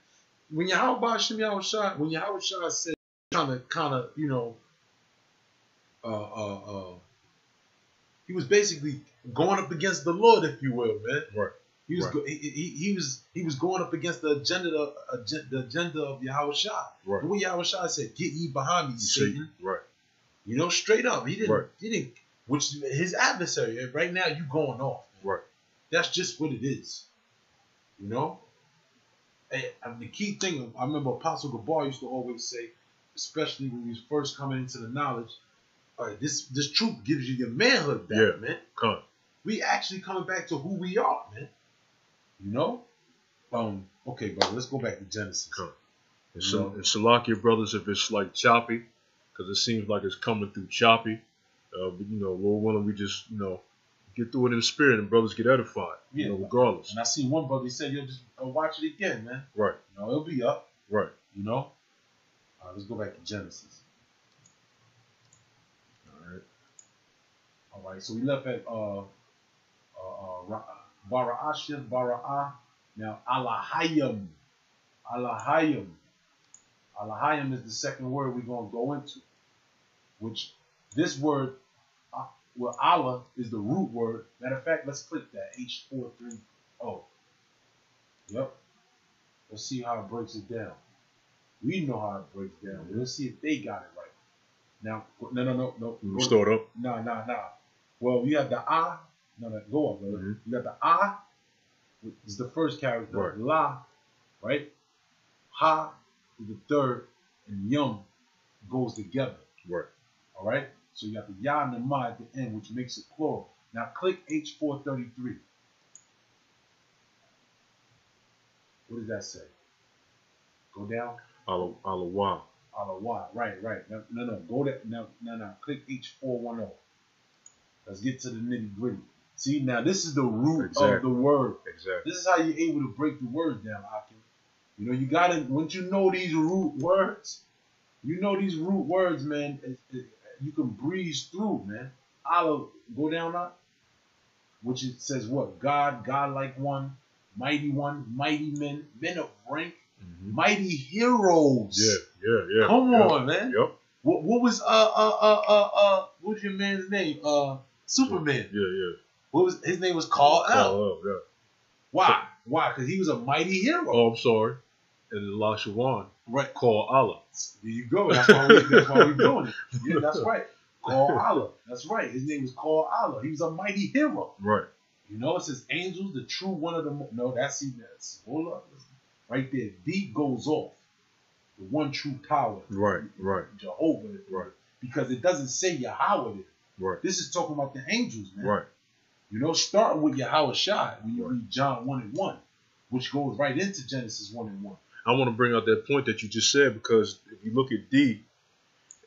When Yahweh Ba'ashim Yahweh Shai, when Yahweh Shai said, kind of, you know, he was basically going up against the Lord, if you will, man. Right. He was he was going up against the agenda of Yahweh Shah. Right. And what Yahweh Shah said, "Get ye behind me, Satan." Right. You know, straight up. He didn't. Right. He didn't. Which his adversary. Right now, you going off. Man. Right. That's just what it is. You know. And the key thing, I remember Apostle Gabar used to always say, especially when he was first coming into the knowledge, all right, this truth gives you your manhood back, man. Come. We actually coming back to who we are, man. You know? Okay, brother, let's go back to Genesis. Come. And Salakia, brothers, if it's like choppy, because it seems like it's coming through choppy, but, you know, Lord willing, we just, you know, get through it in the spirit and brothers get edified, you know, regardless. And I see one brother, he said, yo, just watch it again, man. Right. You know, it'll be up. Right. You know? All right, let's go back to Genesis. All right, so we left at Bara'ashim, Bara'ah. Now, Alahayim. Alahayim. Alahayim is the second word we're going to go into, which this word, well, Allah is the root word. Matter of fact, let's click that, H430. Yep. Let's see how it breaks it down. We know how it breaks down. Let's see if they got it right. Now, no. Start up. Nah. Well, you have the ah. No, go up, brother. Mm-hmm. You got the ah, which is the first character. Right. La, right? Ha is the third, and yum goes together. Right. All right? So you got the ya and the ma at the end, which makes it plural. Now click H433. What does that say? Go down. Alawa. Alawa. Right. No. Go there. No. Click H410. Let's get to the nitty gritty. See, now this is the root of the word. Exactly. This is how you're able to break the words down, Akim. You know, you gotta, once you know these root words, man, you can breeze through, man. Allah, go down now. Which it says what? God, like one, mighty men, men of rank, mighty heroes. Yeah. Come on, man. Yep. What was what's your man's name? Superman. Yeah. What was his name? Was Kal-El. Yeah. Why? Because he was a mighty hero. Oh, I'm sorry. And Elisha right. Call Allah. There you go. That's why we're doing it. Yeah, that's right. Call Allah. That's right. His name was Call Allah. He was a mighty hero. Right. You know, it says angels, the true one of them. No, that's hold up. Right there. D goes off. The one true power. Right. Jehovah. Right. Because it doesn't say Yahweh there. Right. This is talking about the angels, man. Right. You know, starting with Yahweh Shai when you read John 1:1, which goes right into Genesis 1:1. I want to bring out that point that you just said, because if you look at D,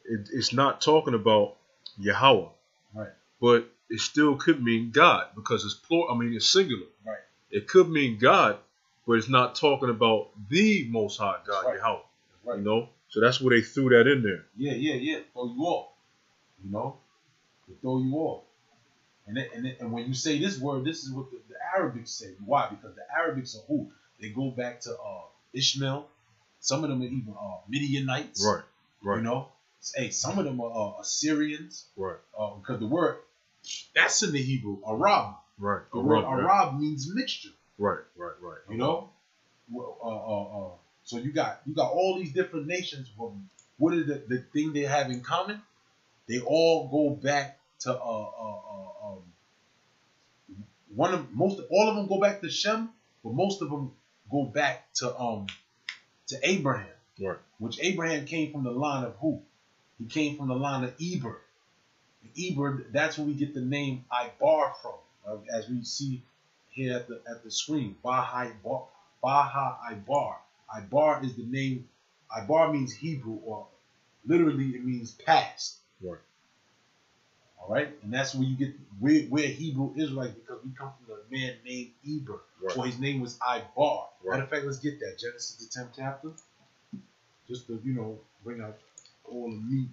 it's not talking about Yahweh. Right. But it still could mean God, because it's plural. I mean, it's singular. Right. It could mean God, but it's not talking about the Most High God, right. Yahweh. Right. You know? So that's where they threw that in there. Yeah. Throw you off. You know? They throw you off. And when you say this word, this is what the Arabics say. Why? Because the Arabics are who? They go back to Ishmael. Some of them are even Midianites. Right. You know? Hey, some of them are Assyrians. Right. Because the word, that's in the Hebrew, Arab. Right. The word Arab means mixture. Right. You know? So you got all these different nations, but what is the thing they have in common? They all go back to all of them go back to Shem, but most of them go back to Abraham. Right. Which Abraham came from the line of who? He came from the line of Eber. Eber, that's where we get the name Ibar from, as we see here at the screen. BAHAIBAR. Ibar is the name. Ibar means Hebrew, or literally it means past. Right. All right, and that's where you get we're Hebrew Israelites, because we come from a man named Eber. Right. Or his name was Ibar. Right. Matter of fact, let's get that Genesis the 10th chapter, just to bring out all the meat.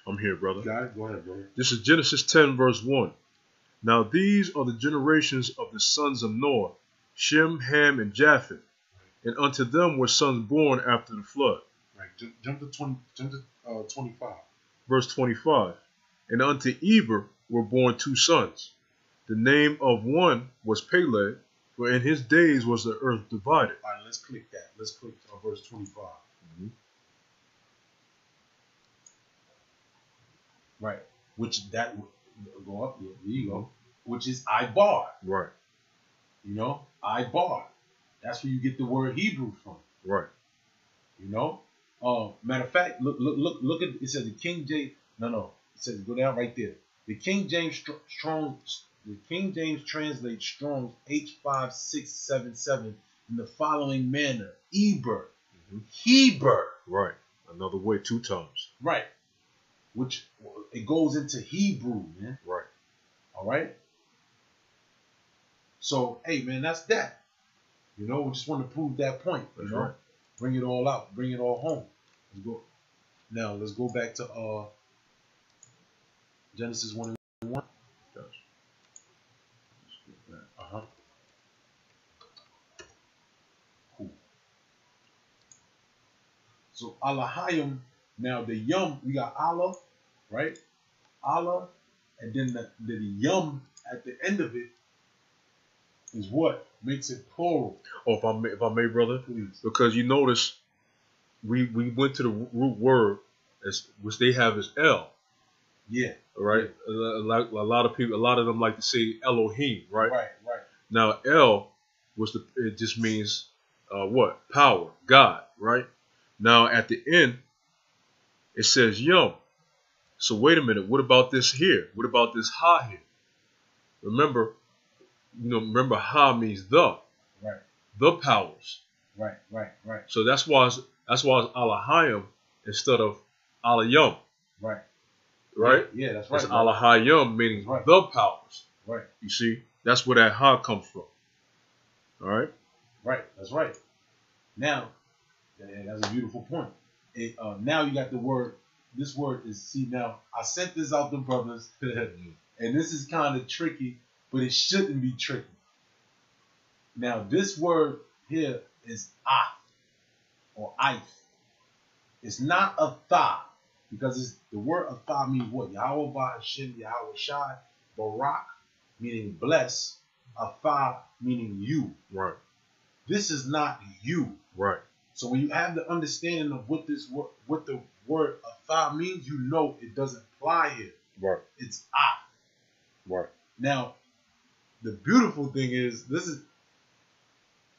I'm here, brother. Got it? Go ahead, brother. This is Genesis 10, verse 1. Now these are the generations of the sons of Noah, Shem, Ham, and Japheth. And unto them were sons born after the flood. Right. Jump to 25. verse 25. And unto Eber were born 2 sons. The name of one was Peleg, for in his days was the earth divided. All right, let's click that. Let's click verse 25. Mm-hmm. Right. Which that go up here. There you go. Which is Ibar. Right. You know, Ibar. That's where you get the word Hebrew from. Right. You know. Matter of fact, look at it. Says the King James. No. It says go down right there. The King James The King James translates Strong's H5677 in the following manner: Eber, Heber. Right. Another way 2 times. Right. Which it goes into Hebrew, man. Right. All right. So, hey, man, that's that. You know, we just want to prove that point. That's you know, right. Bring it all out, bring it all home. Let's go. Now, let's go back to Genesis 1 and 1. Gotcha. Cool. So Alahayim. Now the yum, we got Allah, right? Allah, and then the yum at the end of it is what makes it plural. Oh, if I may, brother, Please. because you notice we went to the root word which they have as El. Yeah. Right. Yeah. A lot of them like to say Elohim. Right. Right. Now El it just means what? Power, God. Right. Now at the end it says Yum. So wait a minute. What about this here? What about this Ha here? Remember Ha means the. Right. The powers. Right. So that's why it's Alahayim instead of Alayum. Right. Right? Yeah, that's right. It's Alahayim meaning the powers. Right. You see? That's where that Ha comes from. All right? Right. That's right. Now, that's a beautiful point. Now you got the word. This word is, see, now I sent this out to brothers, and this is kind of tricky, but it shouldn't be tricky. Now, this word here is Af or If. It's not a Tha, because the word of Tha means what? Yahweh Ba Hashem, Yahweh Shai, Barak, meaning bless, Atha, meaning you. Right. This is not you. Right. So when you have the understanding of what the word Atha means, you know it doesn't apply here. Right. It's Af. Right. Now, the beautiful thing is, let's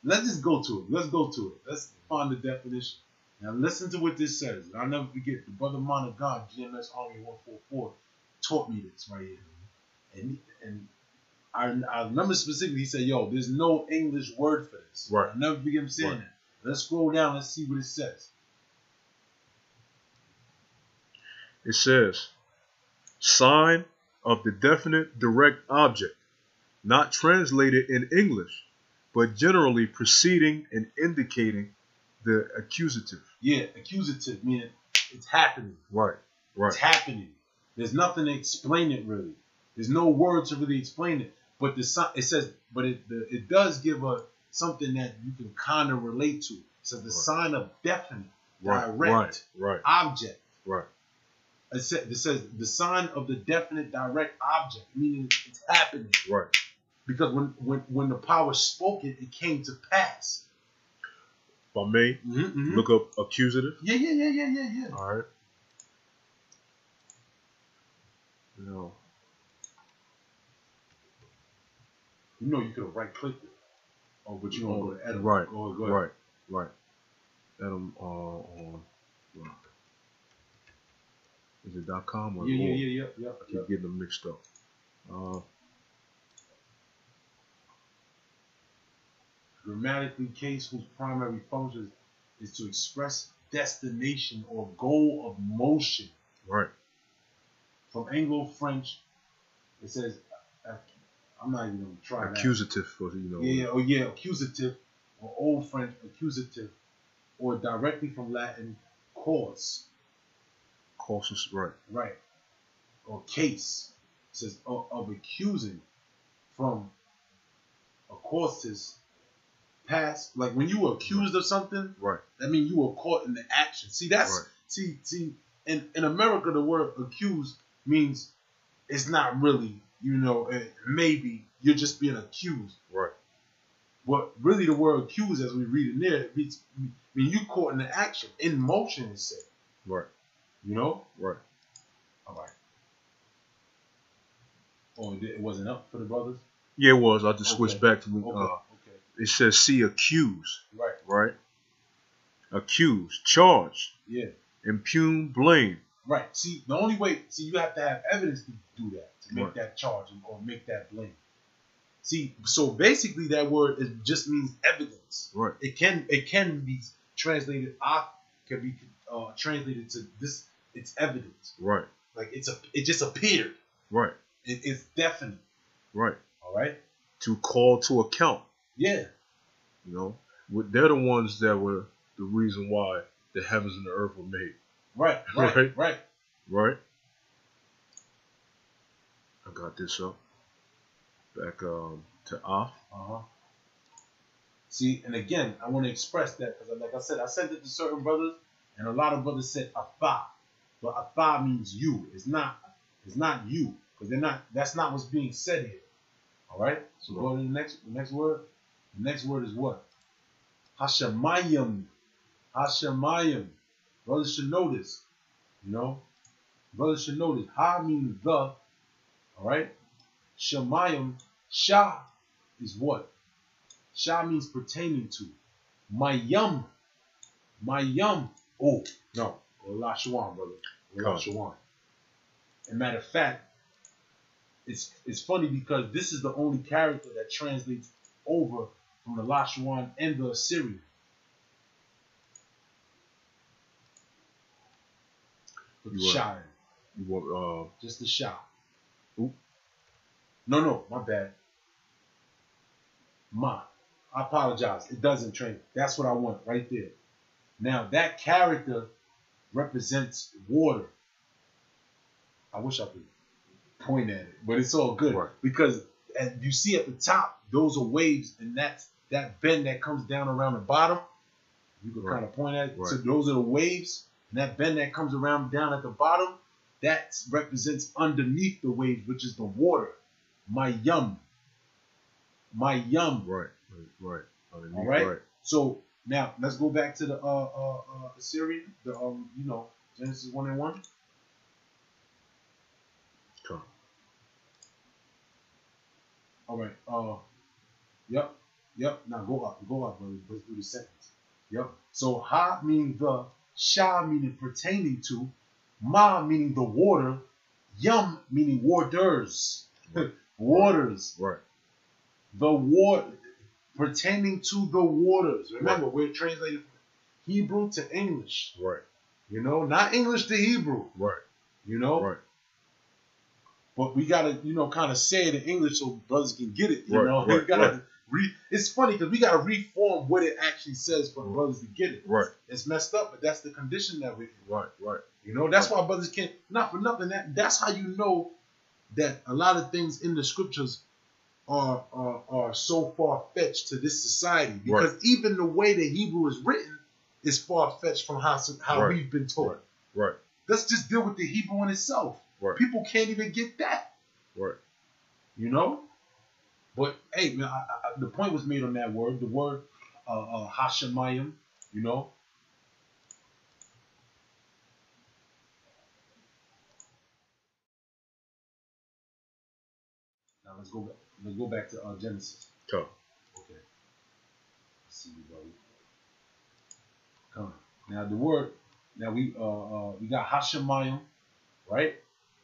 just go to it. Let's go to it. Let's find the definition. Now listen to what this says. I'll never forget, the brother Man of God, GMS Army 144, taught me this right here. And I remember specifically, he said, yo, there's no English word for this. Right. I'll never forget him saying that. Let's scroll down, let's see what it says. It says, sign of the definite direct object, not translated in English, but generally preceding and indicating the accusative. Yeah, accusative, meaning it's happening. Right. It's happening. There's nothing to explain it really. There's no word to really explain it. But it does give something that you can kind of relate to. So the sign of definite, direct object. Right. It says the sign of the definite direct object, meaning it's happening. Right. Because when the power spoke it, it came to pass. If I may, look up accusative. Yeah. All right. No. You know you could have right-clicked it. Oh, but you don't go to edit. Right. Go ahead. Right. Adam on. Is it .com or Yeah. I keep getting them mixed up. Grammatically case whose primary function is to express destination or goal of motion. Right. From Anglo-French, it says, I'm not even going to try accusative, that. Yeah, accusative, or Old French accusative, or directly from Latin, cause. Causes, right. Right. Or case. It says of accusing, from a causes, past. Like when you were accused of something, right. that means you were caught in the action. See, that's see, in America, the word accused means it's not really, maybe you're just being accused. Right. But really, the word accused, as we read in there, means you caught in the action, in motion, it said. Right. You know? Right. All right. Oh, it wasn't up for the brothers? Yeah, it was. I just switched back to okay. It says see accused. Right. Right. Accused, charged. Yeah. Impugn, blame. Right. See, the only way, you have to have evidence to do that, to make Right. that charge or make that blame. See, so basically that word just means evidence. Right. It can be translated. Can be translated to this. It's evidence. Right. Like it just appeared. Right. It's definite. Right. All right. To call to account. Yeah. You know, they're the ones that were the reason why the heavens and the earth were made. Right. Right. I got this up. Back to off. See, and again, I want to express that because, like I said, I sent it to certain brothers, and a lot of brothers said afa, but afa means you. It's not you, because they're not. That's not what's being said here. All right. So go to the next word. The next word is what? Hashemayim. Hashemayim. Brothers should know this. Brothers should know this. Ha means the. All right. Shemayim. Shah is what? Shah means pertaining to. Mayam. Oh, no. Allah Shawan, brother. Allah Shawan. As a matter of fact, it's funny because this is the only character that translates over from the Lashawan and the Assyrian. With the Shah. Just the Shah. Ooh. No, my bad. I apologize. It doesn't translate. That's what I want right there. Now that character represents water. I wish I could point at it, but it's all good because as you see at the top, those are waves, and that's that bend that comes down around the bottom. You can kind of point at it. So those are the waves, and that bend that comes around down at the bottom, that represents underneath the waves, which is the water. Mayam. Right. All right. So now let's go back to the Assyrian, the Genesis 1:1. Come. All right. Yep. Now go up, brother. Let's do the sentence. Yep. So ha meaning the, sha meaning pertaining to, ma meaning the water, yum meaning waters. Waters. Right. The water, pertaining to the waters. Remember, we're translated from Hebrew to English. Right. Not English to Hebrew. Right. Right. But we gotta, kind of say it in English so brothers can get it. We gotta it's funny because we gotta reform what it actually says for the brothers to get it. Right. It's messed up, but that's the condition that we're in. Right. That's why brothers can't. Not for nothing. That's how you know that a lot of things in the scriptures are so far fetched to this society, because even the way that Hebrew is written is far fetched from how we've been taught. Right. Let's just deal with the Hebrew in itself. Right. People can't even get that. Right. But hey, man, the point was made on that word. The word Hashemayim. Now let's go back. Let's go back to Genesis. Come. Okay. Let's see you, brother. Come. Now the word. Now we got Hashemayim, right?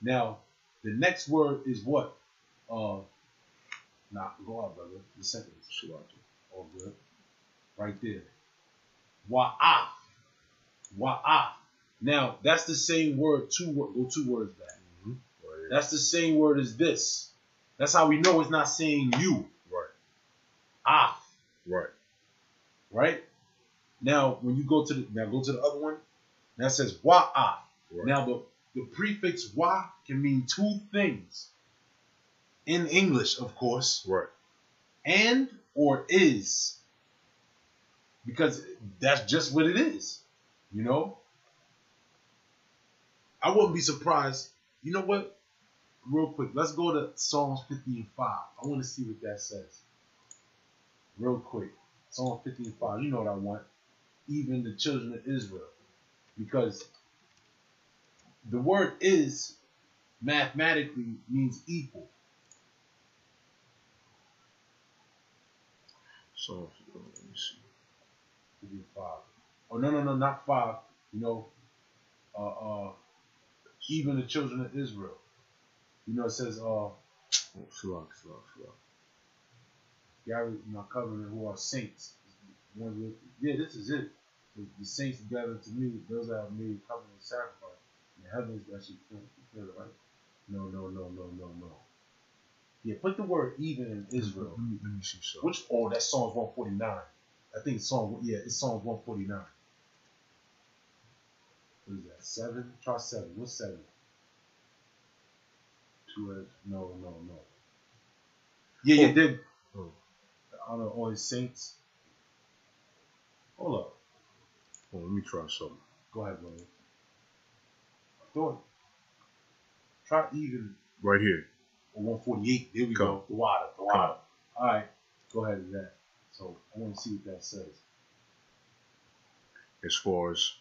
Now the next word is what? Go out, brother. The second is all good. Right there. Wa'af. Now that's the same word. Go two words back. Mm-hmm. Right. That's the same word as this. That's how we know it's not saying you. Right. Af. Right. Now when you go to the other one, that says wa'af. Right. Now the prefix wa can mean two things. In English, of course. Right. And or is. Because that's just what it is. I wouldn't be surprised. You know what? Real quick, let's go to Psalms 50:5. I want to see what that says. Real quick. Psalm 50:5. You know what I want. Even the children of Israel. Because the word is mathematically means equal. So let me see. 55. Oh no, not 5. You know, even the children of Israel. You know, it says, Shalak. gather my covenant who are saints. Yeah, this is it. The saints gather to me, those that have made covenant sacrifice. In the heavens that should feel it, right? No. Yeah, put the word even in Israel. Let me see something. Which, oh, that's Psalms 149. I think it's Psalms 149. What is that? 7? Try 7. What's 7? 2 no. Yeah, you did. Oh. I don't know, all his saints. Hold up. Oh, let me try something. Go ahead, brother. Do it. Try even. Right here. 148. There we go. The water. All right. Go ahead with that. So I want to see what that says. As far as.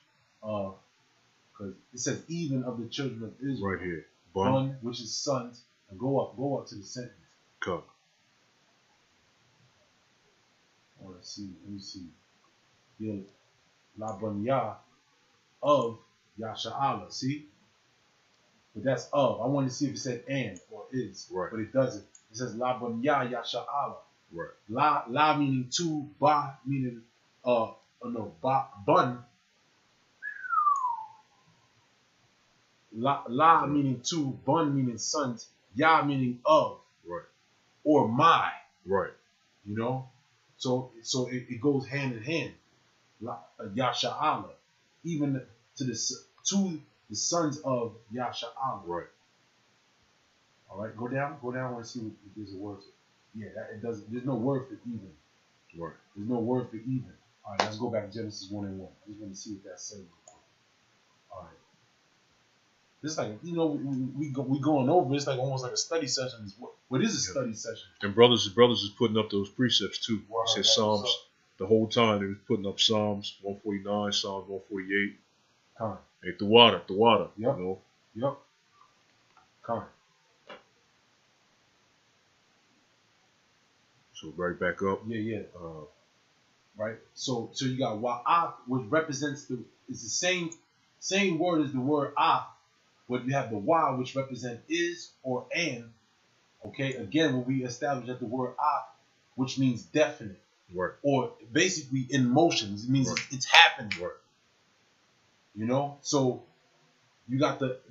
Because it says even of the children of Israel. Right here. Bun, which is sons, and go up to the sentence. Come. I want to see. Let me see. Yeah, La Bunya of Yasha'Allah. See? But that's of. I want to see if it said and or is. Right. But it doesn't. It says La Bunya Yasha'Allah. Right. La meaning two, ba meaning bun. La meaning two, bun meaning sons, ya meaning of. Right. Or my. Right. You know? So it goes hand in hand. Yasha'Allah. Even to the sons of Yasha'Allah. Right. All right, go down. I want to see if there's a word for it. Yeah, it doesn't. There's no word for even. Right. There's no word for even. All right, let's go back to Genesis 1:1. I just want to see what that says. All right. This is like, you know, we going over. It's like almost like a study session. What is a study session? And brothers is putting up those precepts too. Wow, It says Psalms the whole time. They was putting up Psalms 149, Psalms 148. Con. Hey, the water. Yep. You know? Yep. Con. So right back up. Yeah. Right. So you got wa'af, which represents it's the same word as the word af, but you have the wa, which represents is or and. Okay. Again, when we establish that the word af, which means definite. Right. Or basically in motion. It means it's happening. Right. You know. So you got the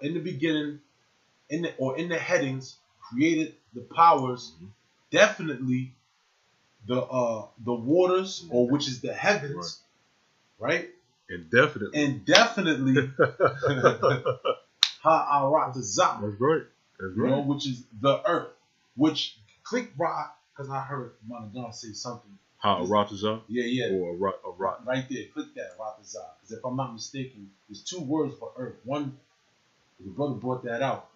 in the beginning, in the headings, created the powers. Mm-hmm. Definitely the waters, or which is the heavens, right? Indefinitely ha'aratazah. That's right. You know, which is the earth. Which click right, because I heard Managan say something. Ha'aratazah? Yeah. Or arat. Right there, click that, ratazah. Because if I'm not mistaken, there's 2 words for earth. One, the brother brought that out.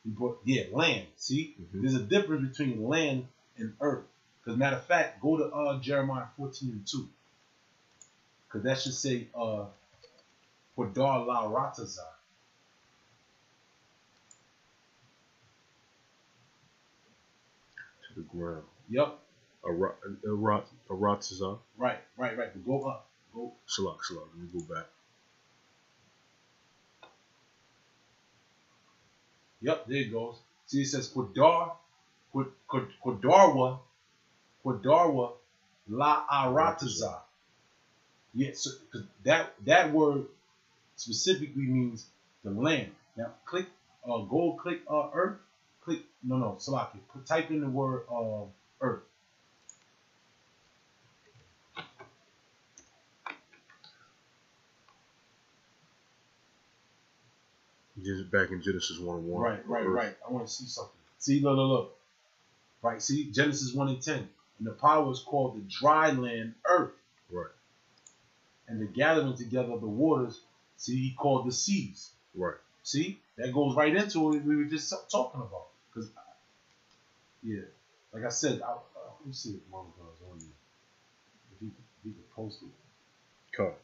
He brought, land. See? Mm-hmm. There's a difference between land and earth. Because matter of fact, go to Jeremiah 14:2. Because that should say Hodar la Ratazah. To the ground. Yep. Aratazah. Right. But go up. Go. Shalak. Let me go back. Yep, there it goes. See, it says Kodarwa la Aratazah. Yeah, so cause that word specifically means the land. Now click earth. Click Salaki. Type in the word earth. Just back in Genesis 1:1. Right. I want to see something. See, look. Right, see, Genesis 1:10. And the power is called the dry land earth. Right. And the gathering together of the waters, see, he called the seas. Right. See, that goes right into what we were just talking about. Cause, yeah, like I said, let me see if Mama is on there. If he could post it. Cut.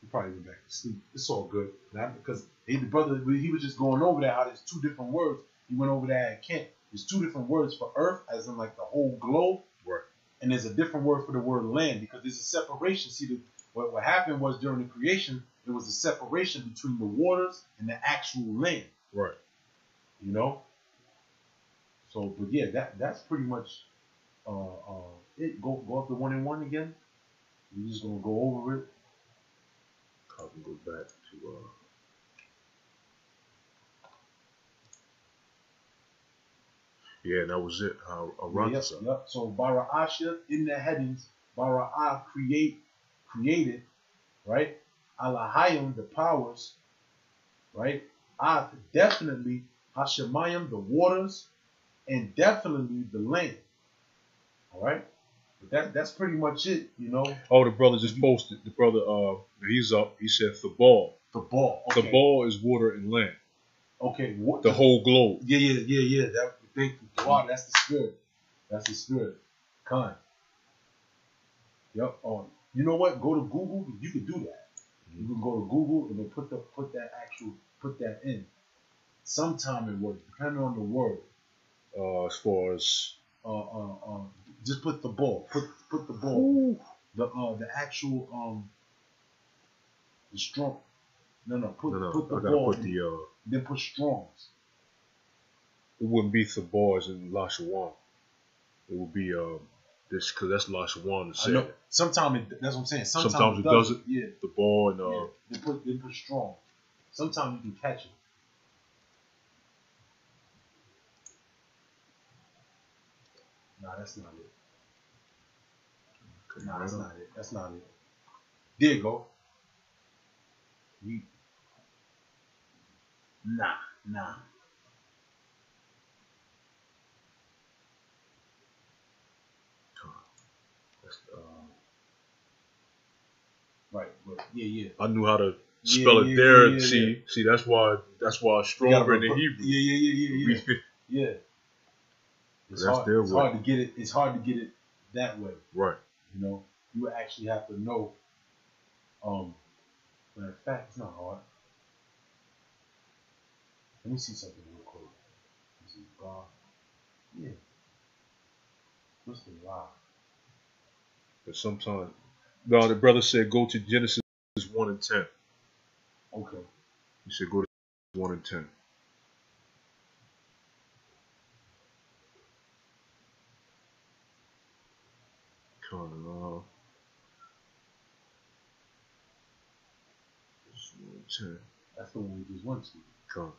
He probably went back to sleep. It's all good. Because the brother, he was just going over that, how there's two different words. He went over that at Kent. There's two different words for earth, as in like the whole globe. Right. And there's a different word for the word land, because there's a separation. See, what happened was during the creation, there was a separation between the waters and the actual land. Right. You know? So, but yeah, that's pretty much it. Go up to 1 and 1 again. We're just gonna go over it. I can go back to yeah, that was it. Yep. So Bara'asha in the headings, Bara'ah created, right? Alahayim, the powers, right? Definitely Hashemayim, the waters, and definitely the land. All right? But that's pretty much it, you know. Oh, the brother just posted. The brother, he's up. He said Thabal. Thabal. Okay. Thabal is water and land. Okay. The whole globe. Yeah. Thank you. Wow, that's the spirit. That's the spirit. Khan. Yep. Oh, you know what? Go to Google. You can do that. You can go to Google and then put that in. Sometime it works, depending on the word. As far as just put the ball. Put the ball. Ooh. The actual the strong. Put the ball. Then put Strongs. It wouldn't be Thabal as in Lashawan. It would be this, because that's Lashawan to say. I know. Sometimes that's what I'm saying. Sometimes it does it. Yeah. The ball and They put strong. Sometimes you can catch it. Nah, that's not it. Nah, that's not it. That's not it. There you go. Nah. Right, but yeah. I knew how to spell it there. Yeah. See, that's why stronger in the Hebrew. Yeah. It's hard to get it. It's hard to get it that way. Right. You know, you actually have to know. But in fact, it's not hard. Let me see something real quick. This is God. Yeah. What's the lie? But sometimes, no, the brother said go to Genesis 1 and 10. Okay. He said go to 1 and 10. That's the one we just went to. Come.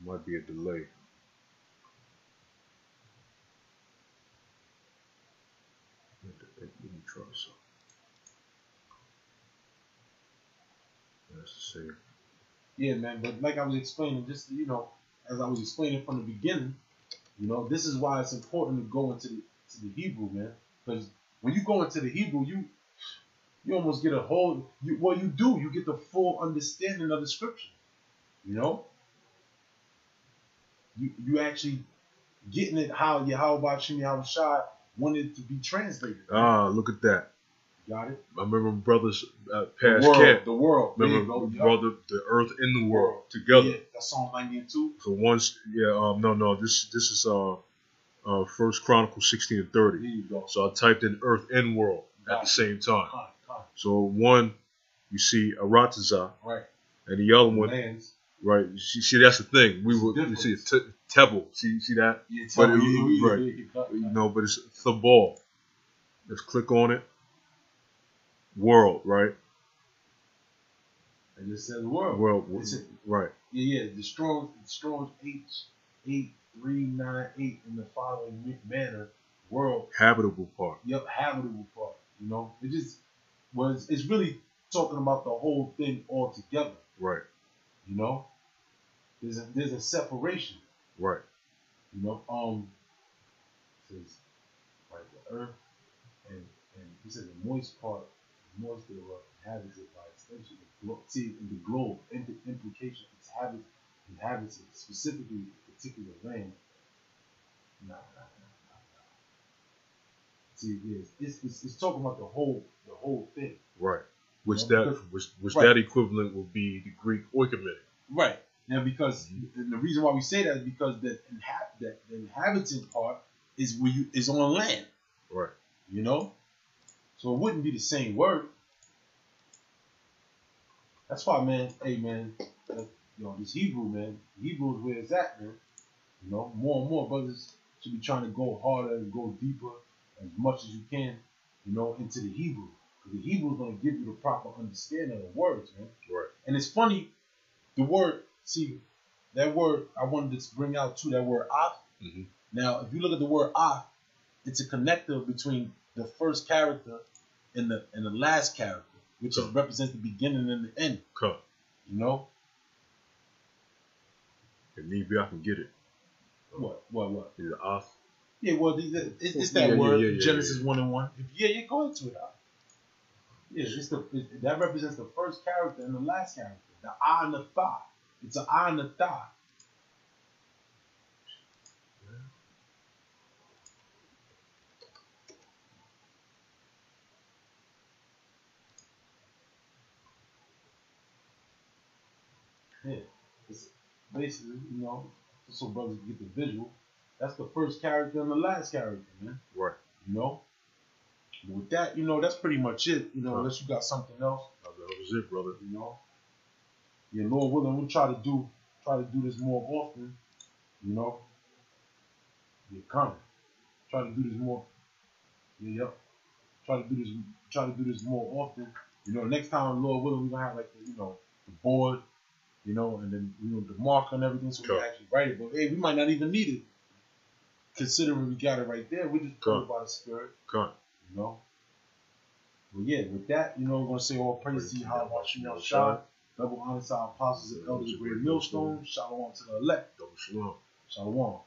Might be a delay. Let me try something. That's the same. Yeah, man. But like I was explaining, just as I was explaining from the beginning, this is why it's important to go into the Hebrew, man. Because when you go into the Hebrew, you almost get a whole. You get the full understanding of the scripture. You actually getting it how Yahweh Shemi Yahushua wanted to be translated. Ah, look at that. Got it. I remember brothers past camp. The world. Remember brother, the earth and the world together. Yeah, that's Psalm 90 and 2. So once, no. This is First Chronicles 16 and 30. There you go. So I typed in earth and world at the same time. Fine. So one, you see Aratazah, right, and the other one, lands. Right. See, that's the thing. You see Tebel. See that? Yeah, but right. But it's Thabal. Let's click on it. World, right? And it says world. Right. Yeah. The Strong's H8398 in the following manner. World. Habitable part. Yep, habitable part. It just it's really talking about the whole thing all together. Right. There's a separation. Right. It says right the earth and he said the moist part, moist thereof inhabits it by extension. see the globe, implication, inhabits it, specifically a particular land. Nah. See, it's talking about the whole thing. Right. Which right. that equivalent will be the Greek oikoumene. Right. Now, because and the reason why we say that is because the inhabitant part is on land. Right. You know, so it wouldn't be the same word. That's why, man. Hey, man. This Hebrew, man. Hebrew is where it's at, man. You know, more and more brothers should be trying to go harder and go deeper as much as you can, you know, into the Hebrew. Because the Hebrew is going to give you the proper understanding of the words, man. Right. And it's funny, the word, see, that word I wanted to bring out too, that word ah. Mm-hmm. Now, if you look at the word ah, it's a connector between the first character and the last character, which represents the beginning and the end. Come. You know? If need be, I can get it. What? Is it ah? Yeah, well, it's that word, Genesis 1 and 1. Yeah, go into it. Yeah, that represents the first character and the last character. The ah and the tha. It's an ah and a tha. Yeah, it's basically, you know, just so brothers get the visual. That's the first character and the last character, man. Right. You know? But with that, you know, that's pretty much it. You know, unless you got something else. That was it, brother. You know? Yeah, Lord willing, we'll try to do this more often. You know? Yeah, coming. Try to do this more. Yeah, yep. Try to do this more often. You know, next time, Lord willing, we're gonna have like the board, you know, and then the marker and everything, so we can actually write it. But hey, we might not even need it, considering we got it right there. We just put it by the Spirit. You know. But yeah, with that, you know, we're gonna say all praise to you, how Yahweh Shai. Double honor to our apostles and elders of Great Millstone. Shalom to the elect. Double shalom. Shalom.